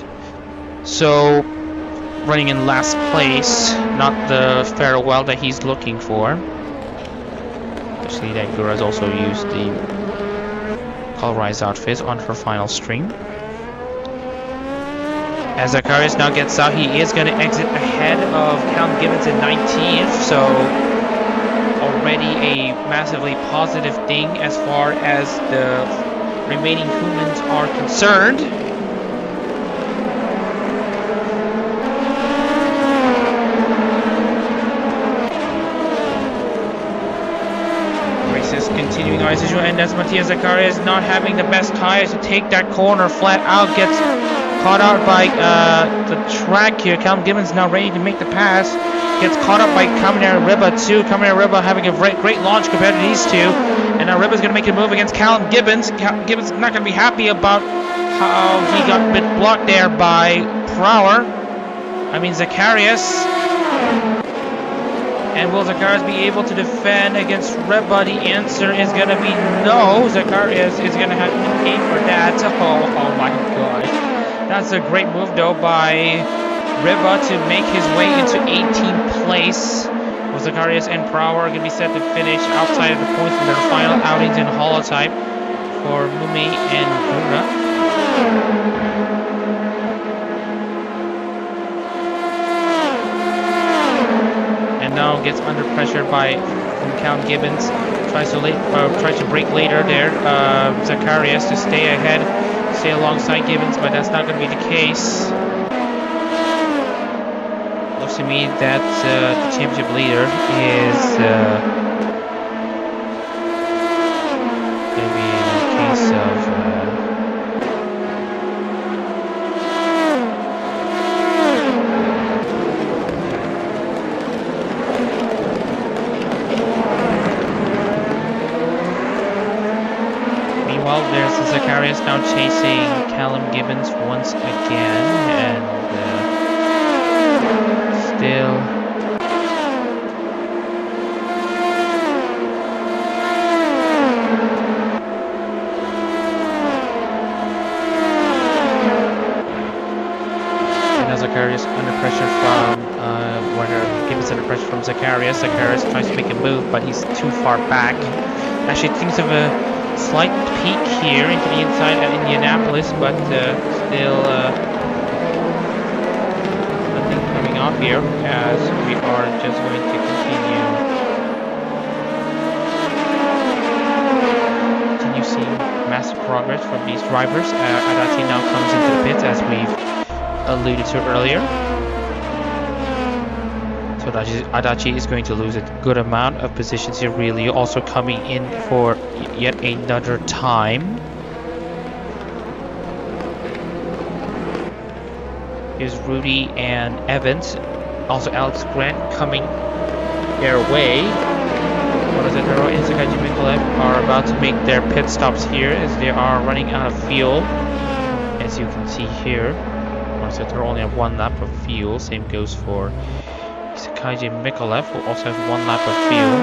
so running in last place. Not the farewell that he's looking for. See that Gura's also used the colorized outfit on her final stream. As Zacharias now gets out, he is going to exit ahead of Callum Gibbons in 19th, so already a massively positive thing as far as the remaining humans are concerned. Continuing on as usual, and that's Matthias Zacharias not having the best tires to take that corner flat out, gets caught out by the track here. Callum Gibbons now ready to make the pass, gets caught up by Kaminari Riba too. Kaminari Riba having a great launch compared to these two, and now Riba's going to make a move against Callum Gibbons. Gibbons not going to be happy about how he got a bit blocked there by Zacharias. And will Zacharias be able to defend against Reba? The answer is going to be no. Zacharias is going to have to pay for that. Oh my gosh. That's a great move though by Reba to make his way into 18th place. Well, Zacharias and Prower are going to be set to finish outside of the points in their final outings in Holotype for Mumi and Guna. Now gets under pressure by Count Gibbons. Tries to break later there. Zacharias to stay ahead, stay alongside Gibbons, but that's not going to be the case. Looks to me that the championship leader is going to be in the case of. Well, there's Zacharias now chasing Callum Gibbons once again, and still and now Zacharias under pressure from Gibbons under pressure from Zacharias. Zacharias tries to make a move, but he's too far back. Actually thinks of a slight peek here into the inside at Indianapolis, but still nothing coming off here as we are just going to continue seeing massive progress from these drivers. Adachi now comes into the pits as we've alluded to earlier. So Adachi is going to lose a good amount of positions here, really also coming in for yet another time. Here's Rudy and Evans, also Alex Grant coming their way. Monozataro and Sakaji Mikolev are about to make their pit stops here as they are running out of fuel. As you can see here, Monozataro only have 1 lap of fuel, same goes for Sakaji Mikolev, who also has 1 lap of fuel.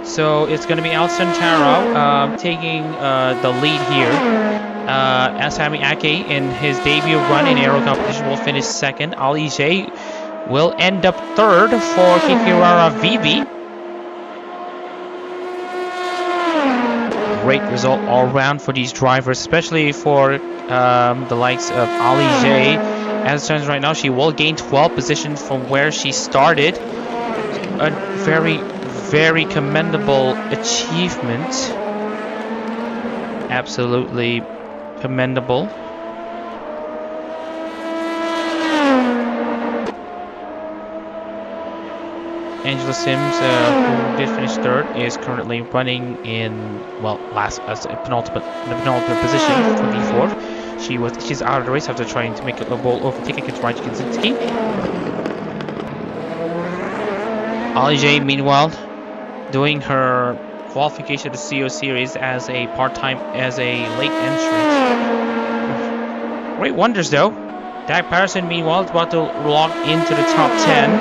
So it's going to be Alson Taro taking the lead here. Asami Ake in his debut run in aero competition will finish 2nd. Ali J will end up 3rd for Kikirara Vivi. Great result all round for these drivers, especially for the likes of Ali J. As it stands right now, she will gain 12 positions from where she started. A very, very commendable achievement. Absolutely commendable. Angela Sims, who did finish 3rd, is currently running in, well, penultimate position, 24th. She's out of the race after trying to make a ball overtake against Raji Kaczynski. Ali J, meanwhile, doing her qualification to the CO series as a late entrant. Great wonders though. Dak Patterson, meanwhile, is about to log into the top 10.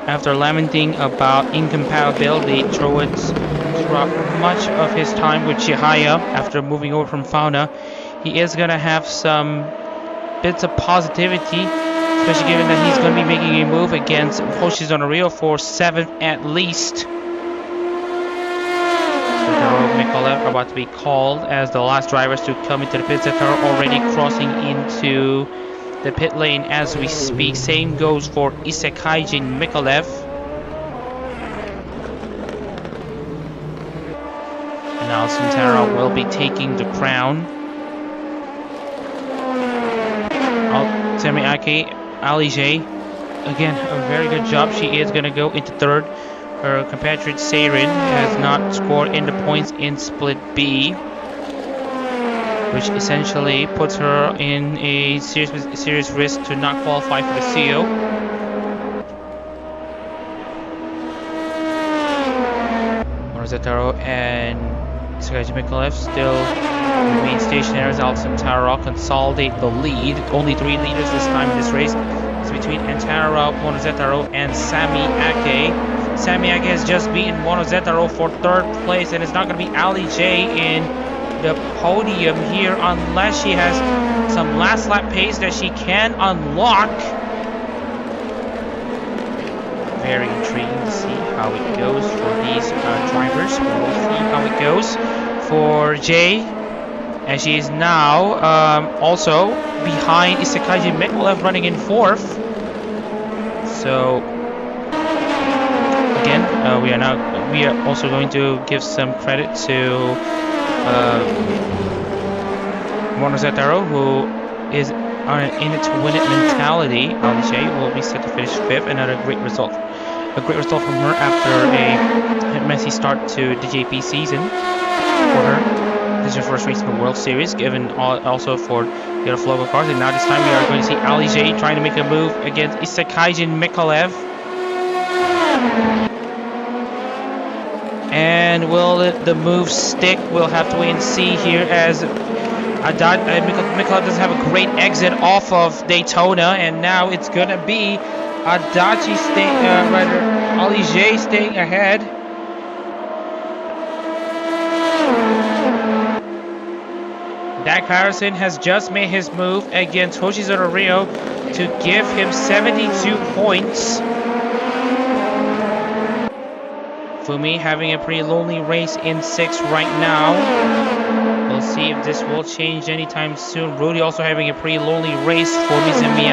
After lamenting about incompatibility towards much of his time with Chihaya after moving over from Fauna, he is going to have some bits of positivity, especially given that he's going to be making a move against Hoshizono Rio for 7th at least. Mikolev are about to be called as the last drivers to come into the pits that are already crossing into the pit lane as we speak. Same goes for Isekaijin Mikolev. And now Sintaro will be taking the crown. Semi Ake, Ali J, again a very good job. She is going to go into 3rd. Her compatriot Seirin has not scored in the points in split B, which essentially puts her in a serious risk to not qualify for the CO. Morizataro and Sakaji Mikolev still remain stationary as Alexan Taro consolidate the lead. Only 3 leaders this time in this race. It's between Antara, Monozetaro, and Sami Ake. Sami Ake has just beaten Monozetaro for 3rd place, and it's not going to be Ali J in the podium here unless she has some last lap pace that she can unlock. Very intriguing to see how it goes for these drivers. We'll see how it goes for Jay, and she is now also behind Isakaji Mikolev, running in 4th. So again, we are also going to give some credit to Monozetaro, who is on an in it to win it mentality. Ali J will be set to finish 5th. Another great result. A great result from her after a messy start to the JP season for her. This is her first race in the World Series, given also for the other Flogo cars. And now this time we are going to see Ali J trying to make a move against Isakaijin Mikolev. And will the move stick? We'll have to wait and see here, as Mikolev doesn't have a great exit off of Daytona, and now it's gonna be Adachi Ali J staying ahead. Dak Patterson has just made his move against Hoshizuru Rio to give him 72 points. Fumi having a pretty lonely race in 6th right now. We'll see if this will change anytime soon. Rudy also having a pretty lonely race for Mizumi.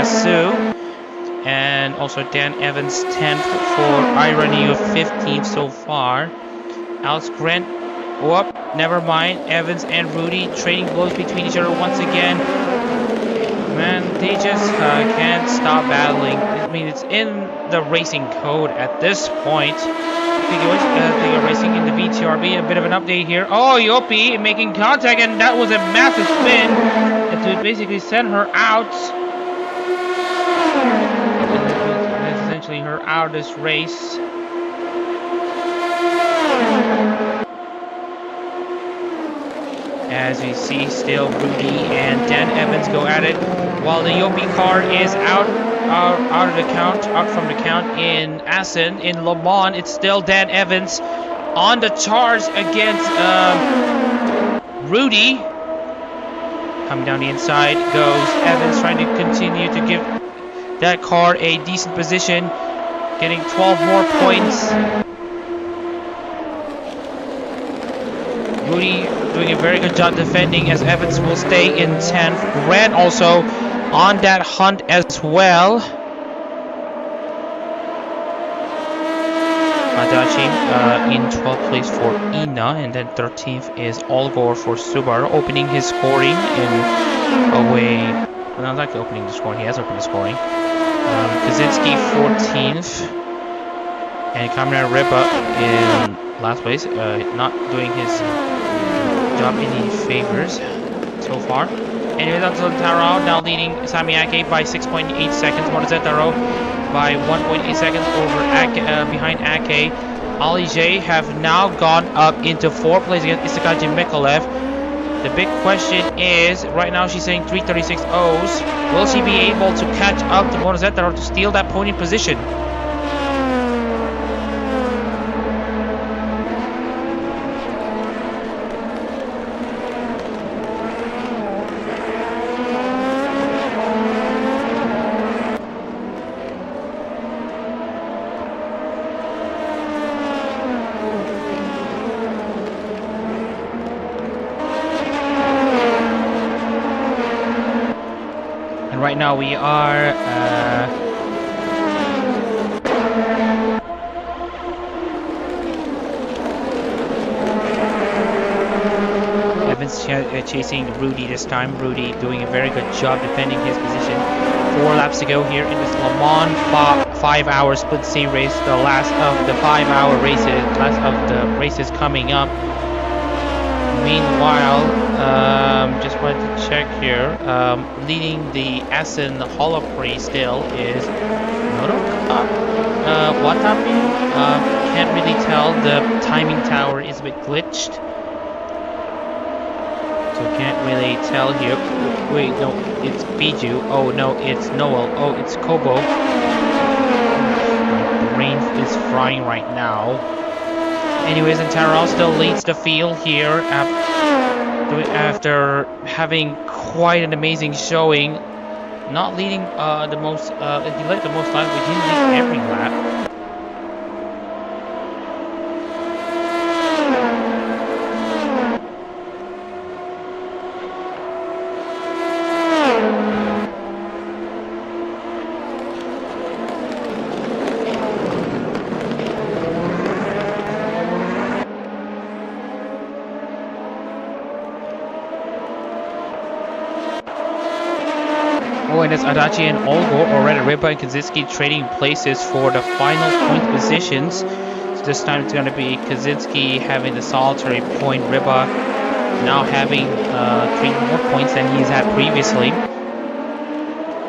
And also Dan Evans 10th for Irony of 15th so far. Alex Grant, never mind. Evans and Rudy trading blows between each other once again. Man, they just can't stop battling. I mean, it's in the racing code at this point. They are racing in the VTRB. A bit of an update here. Oh, Yopi making contact, and that was a massive spin to basically send her out. That's essentially her out of this race. As we see, still Rudy and Dan Evans go at it, while the Yopi car is out from the count in Assen. In Le Mans, it's still Dan Evans on the charge against Rudy. Coming down the inside goes Evans, trying to continue to give that car a decent position, getting 12 more points. Rudy doing a very good job defending, as Evans will stay in 10th. Grant also on that hunt as well. Adachi in 12th place for Ina, and then 13th is Olgor for Subaru, opening his scoring in a way. Well, not like opening the scoring, he has opened the scoring. Kaczynski 14th, and Kamina Ripa in last place, not doing his job any favors so far. Anyway, that's Taro now leading Sami Ake by 6.8 seconds. Monozetaro by 1.8 seconds over behind Ake. Ali J have now gone up into 4th place against Isakaji Mikolev. The big question is, right now she's saying 3:36 O's. Will she be able to catch up to Monozetaro to steal that podium position? Right now we are Evans chasing Rudy this time. Rudy doing a very good job defending his position. 4 laps to go here in this Le Mans 5-hour split C race, the last of the 5-hour races, last of the races coming up. Meanwhile, just wanted to check here. Leading the Assen Holoprix still is Watabe. Can't really tell. The timing tower is a bit glitched. So So can't really tell here. Wait, no, it's Biju. Oh no, it's Noel. Oh, it's Kobo. My brain is frying right now. Anyways, and Tyrell still leads the field here after having quite an amazing showing. Not leading the most, he led the most laps, but he didn't lead every lap. Oh, and it's Adachi and Olgo already. Riba and Kaczynski trading places for the final point positions. So this time it's going to be Kaczynski having the solitary point. Riba now having 3 more points than he's had previously.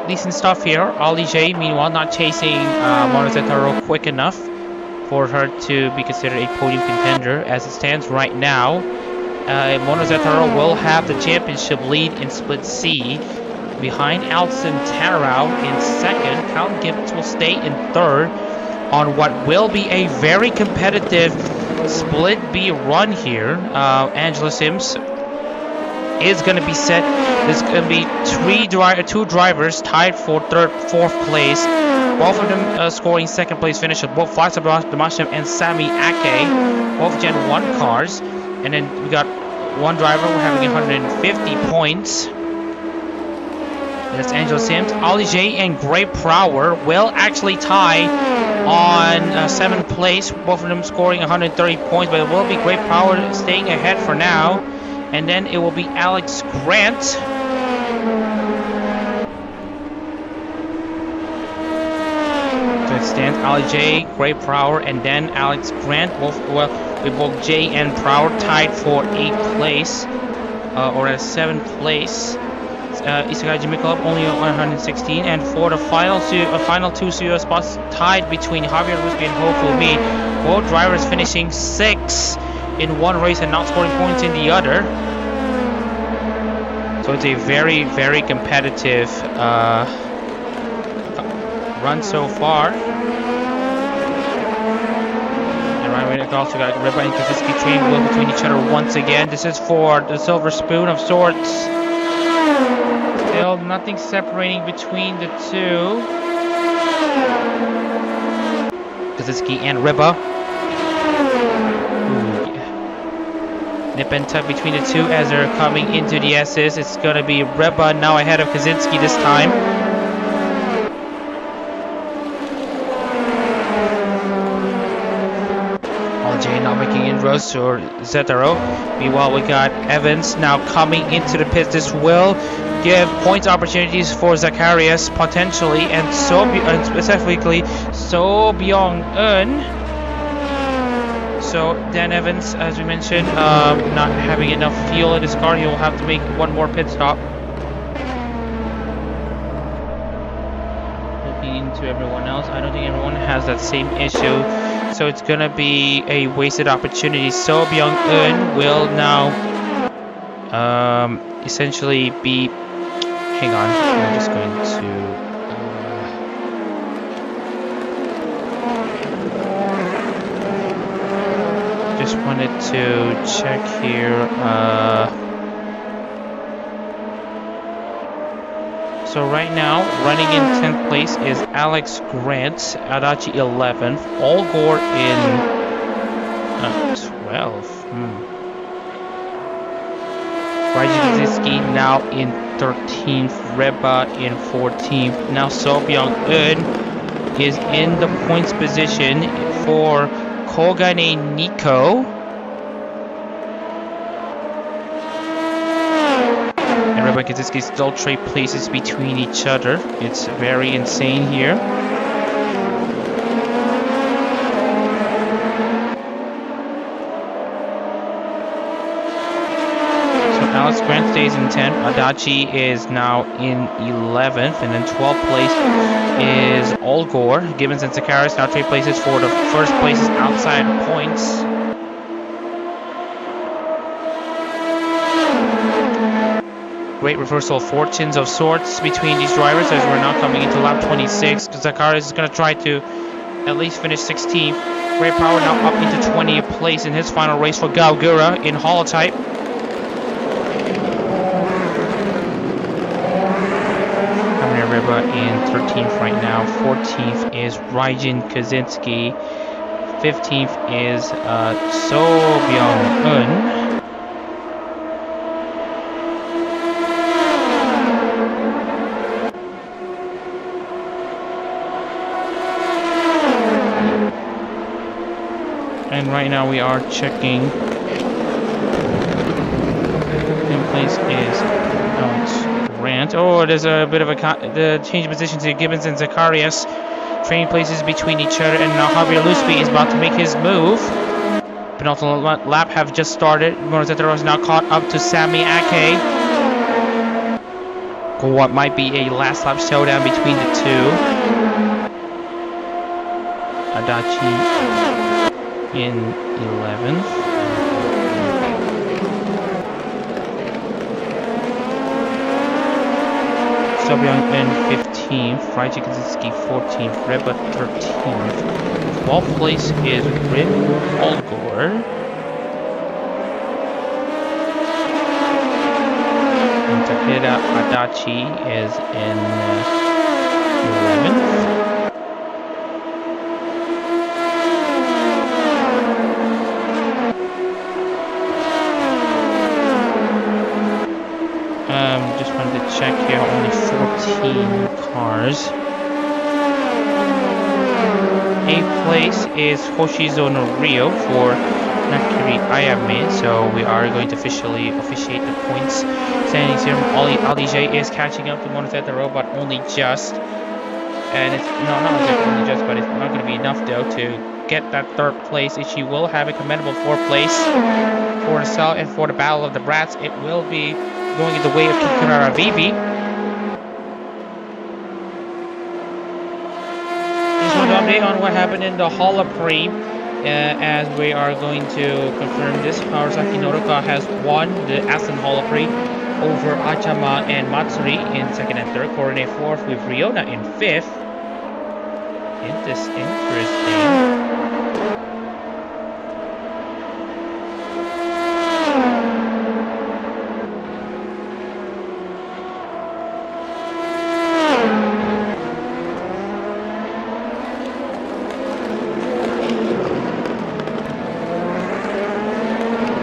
Decent stuff here. Ali J, meanwhile, not chasing Monozetaro quick enough for her to be considered a podium contender. As it stands right now, Monozetaro will have the championship lead in Split C. Behind Alson Tarao in second. Cal Gibbs will stay in third on what will be a very competitive Split B run here. Angela Sims is going to be set. There's going to be 2 drivers tied for 4th place. Both of them scoring 2nd place finishes. Both Flaxa Damashev and Sami Ake. Both Gen 1 cars. And then we got one driver having 150 points. That's Angela Sims. Ollie J and Gray Prower will actually tie on 7th place. Both of them scoring 130 points, but it will be Gray Prower staying ahead for now. And then it will be Alex Grant. So it stands Ollie J, Gray Prower, and then Alex Grant. Both J and Prower tied for 8th place, or at 7th place. Isekai Jimmy Club only on 116, and for the final 2 CEO spots tied between Javier Rusby and Hofu Mi. Both drivers finishing 6th in one race and not scoring points in the other. So it's a very, very competitive run so far. And right away, also got Riba and Kaczynski trading wheel between each other once again. This is for the silver spoon of sorts. Still nothing separating between the two. Kaczynski and Riba. Nip and tuck between the two as they're coming into the S's. It's going to be Riba now ahead of Kaczynski this time. LJ now making inroads to Zetaro. Meanwhile, we got Evans now coming into the pits. This will give points opportunities for Zacharias potentially, and specifically So Byung-eun. So Dan Evans, as we mentioned, not having enough fuel in his car, he will have to make one more pit stop. Looking into everyone else, I don't think everyone has that same issue. So it's gonna be a wasted opportunity. So Byung-eun will now essentially be. Hang on, I'm just going to. Just wanted to check here. So right now, running in 10th place is Alex Grant, Adachi 11th, Olgor in 12th. Raji Kaczynski now in 13th, Riba in 14th. Now So Byung-eun is in the points position for Kogane Nico. And Riba and Kaczynski still trade places between each other. It's very insane here. Alex Grant stays in 10th. Adachi is now in 11th, and then 12th place is Olgor. Gibbons and Zacharias now trade places for the first places outside points. great reversal of fortunes of sorts between these drivers as we're now coming into lap 26. Zacharias is going to try to at least finish 16th. Great Power now up into 20th place in his final race for Gaogura in Holotype. Kamina Riba in 13th right now. 14th is Raijin Kaczynski. 15th is So Byung-eun. And right now we are checking. In place is Alex Grant. Oh, there's a bit of the change of position to Gibbons and Zacharias. Trading places between each other, and now Javier Luspi is about to make his move. Penultimate lap have just started. Monozetero is now caught up to Sami Ake. What might be a last lap showdown between the two. Adachi in 11th. Sobyong in 15th. Raijin Kaczynski 14th. Reba 13th. 12th place is Rin Olgor. And Takeda Adachi is in 11th. Just wanted to check here, only 14 cars. 8th place is Hoshizono Rio for Nakiri Ayame, so we are going to officially officiate the points standings here. Ali J is catching up to Monozetero, but only just. And it's not exactly only just, but it's not going to be enough though to get that 3rd place. She will have a commendable 4th place for herself, and for the Battle of the Brats, it will be going in the way of Kikurara Vivi. Just want to update on what happened in the Holoprix as we are going to confirm this. Kawasaki Nodoka has won the Aston Holoprix over Achama and Matsuri in 2nd and 3rd. Korone 4th with Ryona in 5th. Interesting.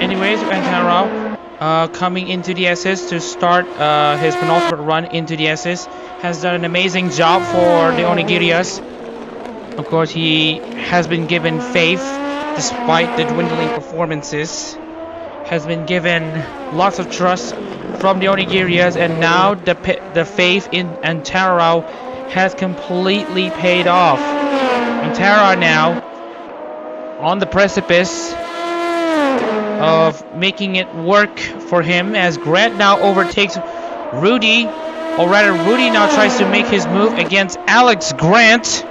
Anyways, Antaro coming into the SS to start his penultimate run into the SS has done an amazing job for the Onigirias. Of course, he has been given faith despite the dwindling performances. Has been given lots of trust from the Onigirias, and now the faith in Antaro has completely paid off. Antaro now on the precipice of making it work for him as Grant now overtakes Rudy, or rather Rudy now tries to make his move against Alex Grant.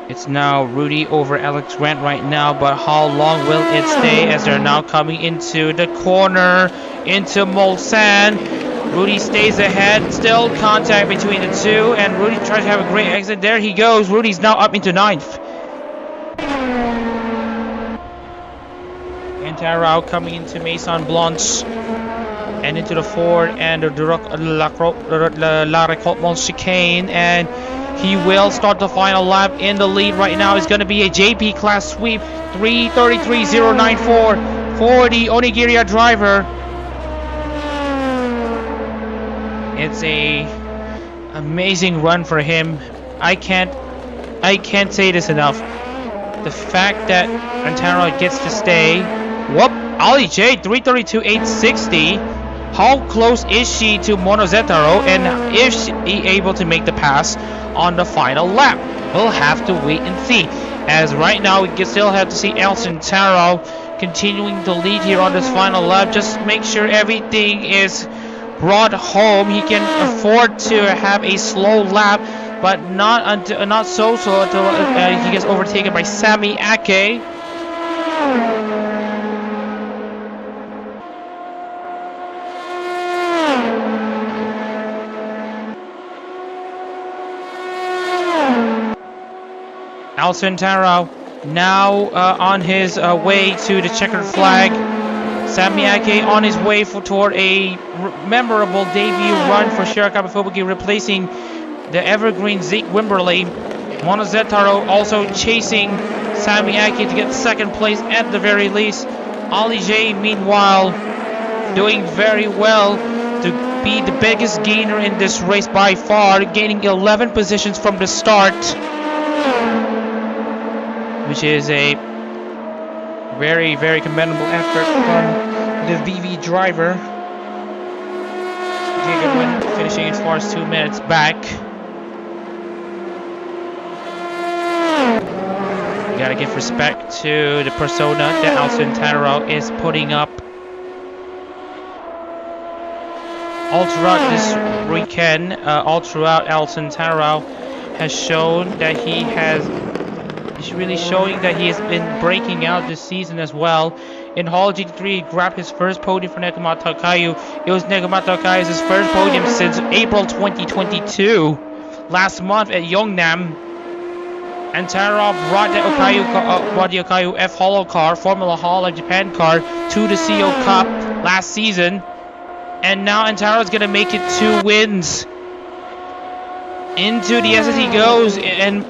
It's now Rudy over Alex Grant right now, but how long will it stay as they're now coming into the corner into Mulsanne. Rudy stays ahead, still contact between the two, and Rudy tries to have a great exit. There he goes. Rudy's now up into 9th. Antaro coming into Maison Blanche and into the Ford and the La Recolte chicane, and he will start the final lap in the lead right now. It's going to be a JP class sweep, 3:33.094 for the Onigiria driver. It's a amazing run for him. I can't say this enough. The fact that Antaro gets to stay. Whoop! Ali J 3:32.860. How close is she to Monozetaro, and is she able to make the pass on the final lap? We'll have to wait and see. As right now we can still have to see Elson Taro continuing to lead here on this final lap. Just make sure everything is brought home. He can afford to have a slow lap, but not so slow until he gets overtaken by Sami Ake. Alcantara now on his way to the checkered flag. Samiake on his way toward a memorable debut run for Shirakawa Fubuki, replacing the evergreen Zeke Wimberley. Monozetaro also chasing Samiake to get second place at the very least. Ali J, meanwhile, doing very well to be the biggest gainer in this race by far, gaining 11 positions from the start, which is a very, very commendable effort from the VV driver. Jacob finishing as far as 2 minutes back. You gotta give respect to the persona that Alcantara is putting up. All throughout this weekend, all throughout Alcantara has shown that he's really showing that he has been breaking out this season as well. In Hall GT3, he grabbed his first podium for Nekomato Kayu. It was Nekomato Kayu's first podium since April 2022. Last month at Yeongnam, Antara brought the Okayu F Holo car, Formula Hall of Japan car, to the CO Cup last season. And now Antara is gonna make it 2 wins into the SS he goes, and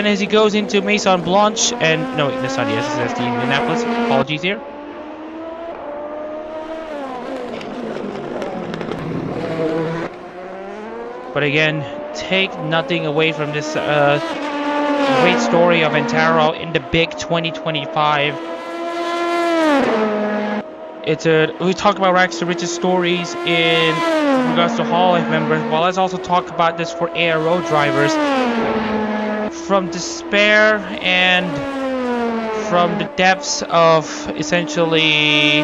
as he goes into Maison Blanche, and no, that's not the SS, that's the Indianapolis. Apologies here. But again, take nothing away from this great story of Antara in the big 2025. We talk about rags to riches stories in regards to Holotype members. Well, let's also talk about this for ARO drivers. From despair and from the depths of essentially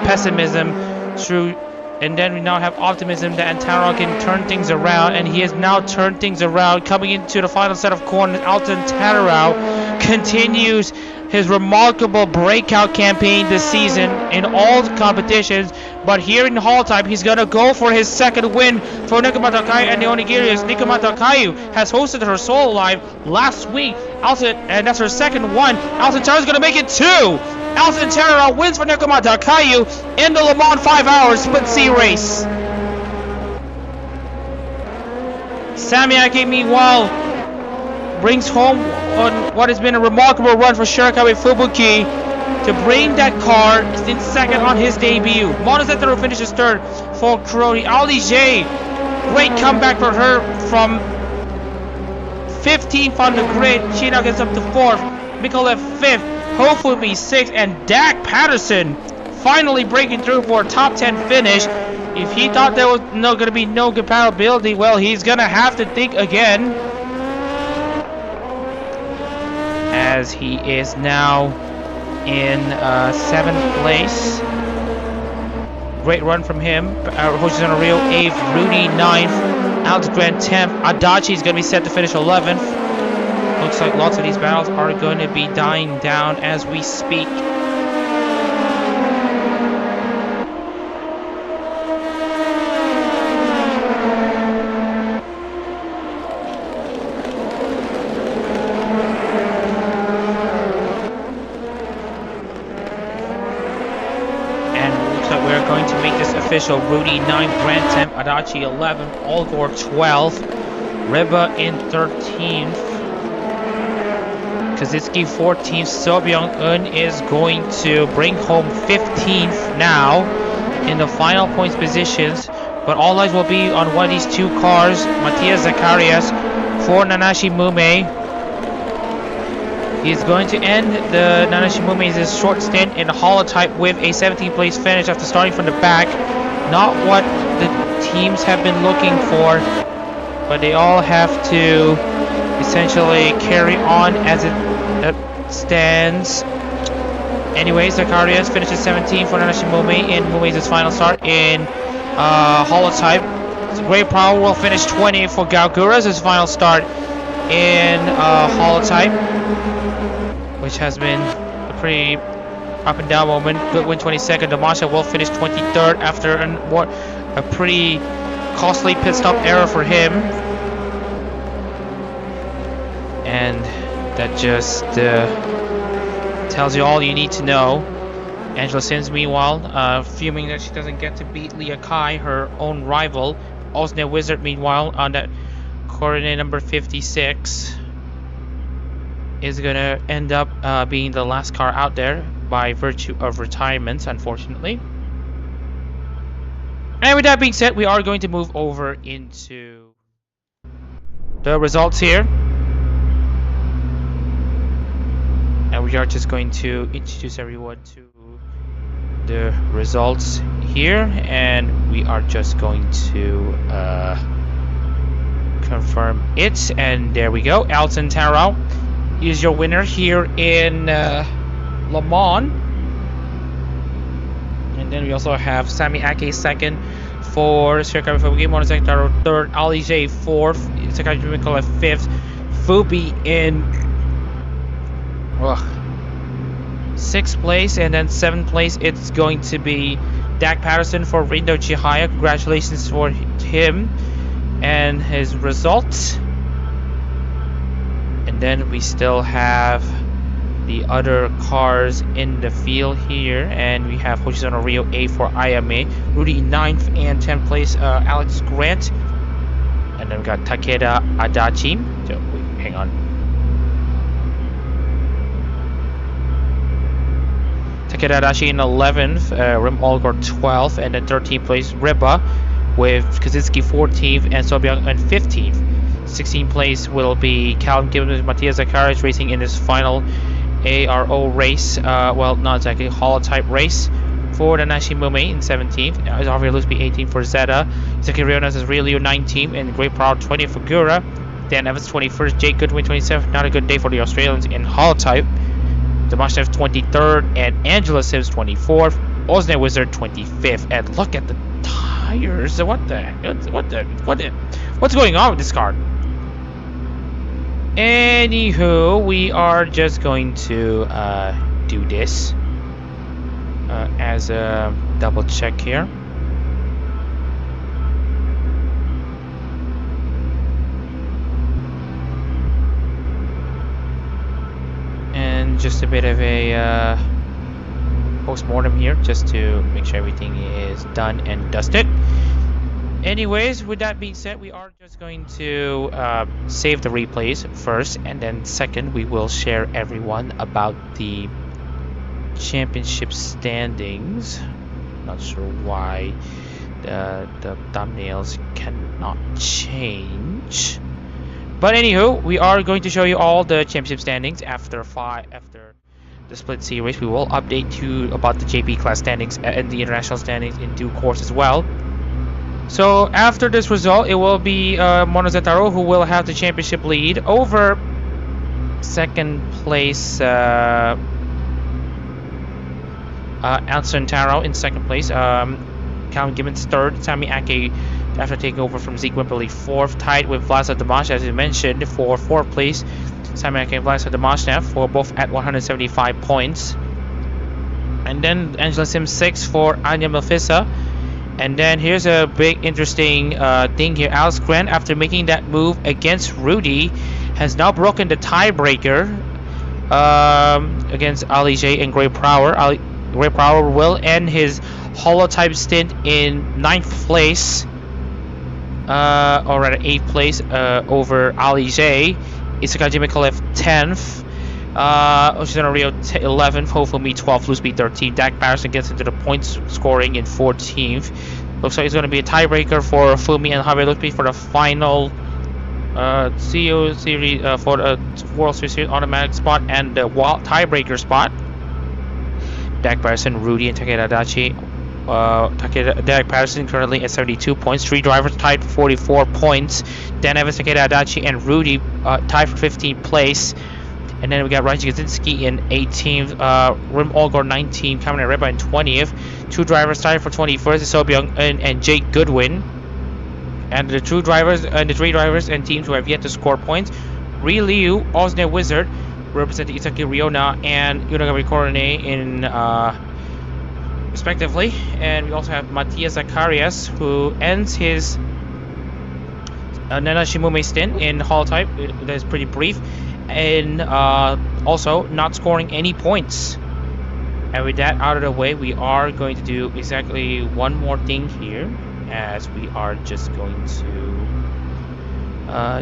pessimism through, and then we now have optimism that Antara can turn things around, and he has now turned things around. Coming into the final set of corners, Alcantara continues his remarkable breakout campaign this season in all the competitions, but here in Holotype, he's gonna go for his second win for Nekomato Kayu and the Onigiri's. Nekomato Kayu has hosted her solo live last week, and that's her second one. Alcantara's gonna make it 2. Alcantara wins for Nekomato Kayu in the Le Mans 5 hours split C race. Samiake, meanwhile, brings home on what has been a remarkable run for Shirakawa Fubuki to bring that car in second on his debut. Monozetaro finishes third for Kurori. Ali J, great comeback for her from 15th on the grid. She now gets up to 4th. Mikolev 5th. Hofumi 6th. And Dak Patterson finally breaking through for a top 10 finish. If he thought there was going to be no compatibility, well, he's going to have to think again, as he is now in 7th place. Great run from him. Hoshizano Rio 8th, Rudy 9th, Alex Grant 10th. Adachi is going to be set to finish 11th. Looks like lots of these battles are going to be dying down as we speak. Official. Rudy 9th, Grant 10th, Adachi 11th, Olgor 12th, Reba in 13th, Kazuki 14th, Sobyong-un is going to bring home 15th now in the final points positions, but all eyes will be on one of these 2 cars, Matthias Zacharias for Nanashi Mume. He's going to end the Nanashi Mume's short stint in Holotype with a 17th place finish after starting from the back. Not what the teams have been looking for, but they all have to essentially carry on as it stands. Anyways, Zacharias finishes 17th for Nanashi Mume in Mume's final start in Holotype. Great Power will finish 20th for Gaogura's final start in Holotype, which has been a pretty up and down moment. Good win 22nd. Damasha will finish 23rd after a pretty costly pit stop error for him. And That just tells you all you need to know. Angela Sims, meanwhile, fuming that she doesn't get to beat Leah Kai, her own rival. Osnet Wizard, meanwhile, on that coordinate number 56, is gonna end up being the last car out there by virtue of retirement, unfortunately. And with that being said, we are going to move over into the results here. And we are just going to introduce everyone to the results here, and we are just going to confirm it. And there we go. Alton Taro is your winner here in Le Mans. And then we also have Sami Ake second for Sierra Game Motorcycle Taro third, Ali J fourth, Sakai Mikola fifth, Fubi in sixth place, and then seventh place it's going to be Dak Patterson for Rindo Chihaya. Congratulations for him and his results. And then we still have the other cars in the field here, and we have Hoshizano Rio 8 for IMA, Rudy 9th and 10th place, Alex Grant, and then we got Takeda Adachi. So, wait, hang on. Takeda Adachi in 11th, Rim Olgor 12th, and then 13th place Riba with Kaczynski 14th and Sobyang in 15th. 16th place will be Callum Gibbons with Matthias Zacharias racing in this final ARO race, well, not exactly, Holotype race for the Nashimume in 17th, Javier Lusby 18th for Zeta, Isaki Rionas is Ryu 19th, and Great Proud 20th for Gura, Dan Evans 21st, Jake Goodwin 27th, not a good day for the Australians in Holotype, Damashnev 23rd, and Angela Sims 24th, Osnet Wizard 25th, and look at the tires, what's going on with this car? Anywho, we are just going to do this as a double check here. And just a bit of a post-mortem here, just to make sure everything is done and dusted. Anyways, with that being said, we are just going to save the replays first, and then second we will share everyone about the championship standings. Not sure why the thumbnails cannot change, but anywho, we are going to show you all the championship standings after the split series. We will update you about the JP class standings and the international standings in due course as well. So after this result, it will be Monozetaro who will have the championship lead over second place Alton Taro in second place, Callum Gibbons third, Sami Ake after taking over from Zeke Wimberly fourth, tied with Vlasa Damash as you mentioned for fourth place, Sami Ake and Vlasa Damashnev for both at 175 points, and then Angela Sims sixth for Anya Melfissa. And then here's a big interesting thing here. Alex Grant, after making that move against Rudy, has now broken the tiebreaker against Ali J and Gray Prower. Gray Prower will end his Holotype stint in 9th place, or at 8th place over Ali J. Isakaji Mikolev 10th. Oshizano Rio 11th, Hofumi 12th, Lusby 13th. Dak Patterson gets into the points scoring in 14th. Looks like it's going to be a tiebreaker for Fumi and Javier Lusby for the final CO series for the World Series automatic spot and the tiebreaker spot. Dak Patterson, Rudy, and Takeda Adachi. Dak Patterson currently at 72 points. 3 drivers tied for 44 points. Dan Evans, Takeda Adachi, and Rudy tied for 15th place. And then we got Raji Kaczynski in 18th, Rim Olgor 19th, Kamine Reba in 20th. 2 drivers tied for 21st, Sobyung and Jake Goodwin. And the 2 drivers and the 3 drivers and teams who have yet to score points: Ri Liu, Osnet Wizard, representing Isaki Riona and Yunagami Korone in respectively. And we also have Matthias Zacharias, who ends his Nana Shimume stint in Holotype. That is pretty brief. and also not scoring any points. And with that out of the way, we are going to do exactly one more thing here, as we are just going to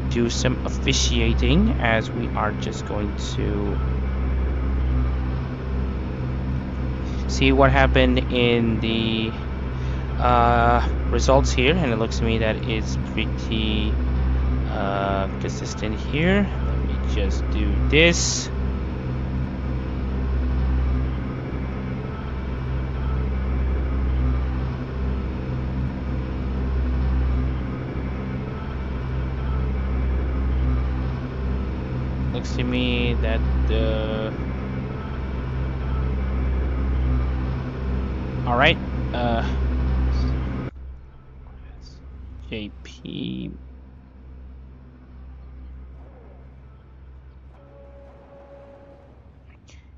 do some officiating, as we are just going to see what happened in the results here, and it looks to me that it's pretty consistent here. Let me just do this. Looks to me that the alright, JP.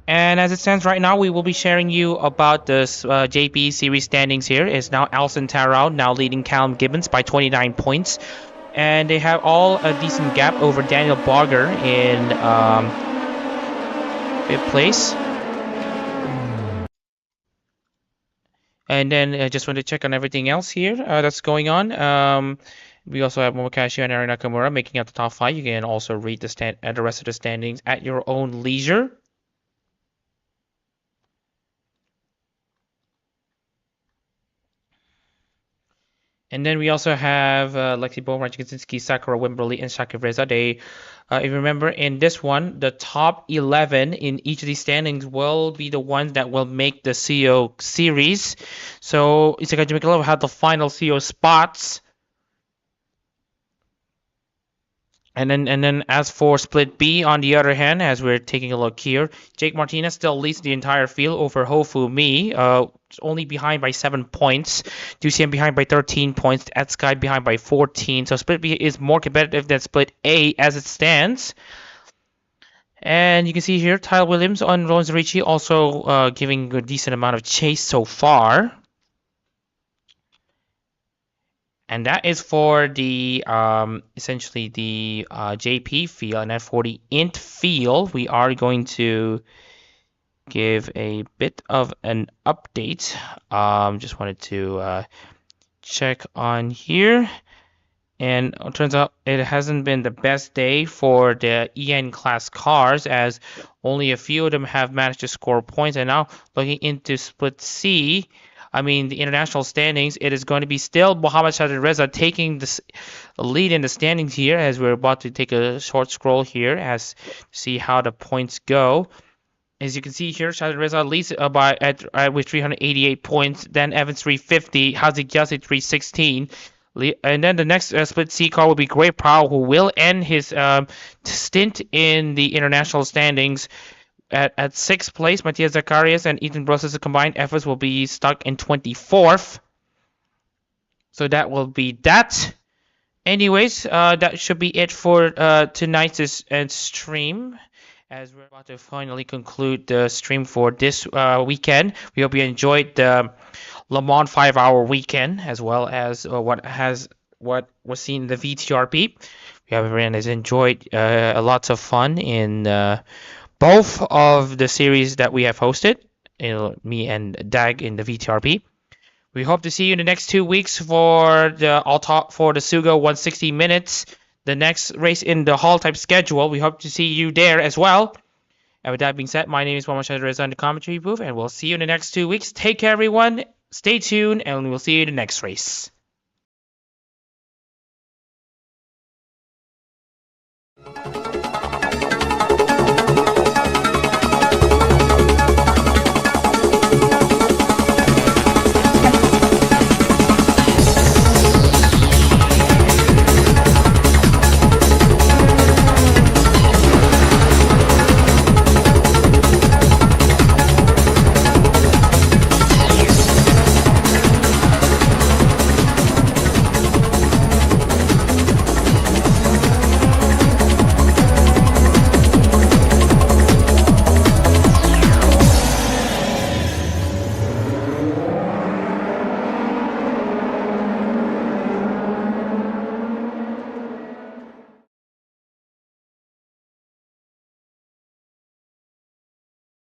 And as it stands right now, we will be sharing you about this JP series standings here. It's now Alison Tarrau now leading Callum Gibbons by 29 points. And they have all a decent gap over Daniel Barger in 5th place. And then I just want to check on everything else here that's going on. We also have Momokashi and Aaron Nakamura making up the top 5. You can also read the rest of the standings at your own leisure. And then we also have Lexi Bohm, Rachel Kaczynski, Sakura Wimberly, and Shakir Reza. They, if you remember, in this one, the top 11 in each of these standings will be the ones that will make the CO series. So Isaka Jimikala will have the final CO spots. And then as for split B, on the other hand, as we're taking a look here, Jake Martinez still leads the entire field over Hofu Mi, only behind by 7 points. DCM behind by 13 points. At Sky behind by 14. So split B is more competitive than split A as it stands. And you can see here, Tyler Williams on Rowan Ricci also giving a decent amount of chase so far. And that is for the essentially the JP field. And then for the int field, we are going to give a bit of an update. Just wanted to check on here. And it turns out it hasn't been the best day for the EN class cars, as only a few of them have managed to score points. And now looking into split C, I mean, the international standings, it is going to be still Mohammad Shahid Reza taking the lead in the standings here, as we're about to take a short scroll here as to see how the points go. As you can see here, Shahid Reza leads with 388 points, then Evans 350, Hazik Yassi 316. And then the next split C car will be Gray Powell, who will end his stint in the international standings at 6th place. Matthias Zacharias and Ethan Brussels' combined efforts will be stuck in 24th. So that will be that. Anyways, that should be it for tonight's stream, as we're about to finally conclude the stream for this weekend. We hope you enjoyed the Le Mans 5-hour weekend, as well as what was seen in the VTRP. We hope everyone has enjoyed lots of fun in both of the series that we have hosted, me and Dag in the VTRP. We hope to see you in the next 2 weeks for the Sugo 160 minutes, the next race in the Holotype schedule. We hope to see you there as well. And with that being said, my name is Mohammad Shahid Reza in the commentary booth, and we'll see you in the next 2 weeks. Take care, everyone. Stay tuned, and we'll see you in the next race.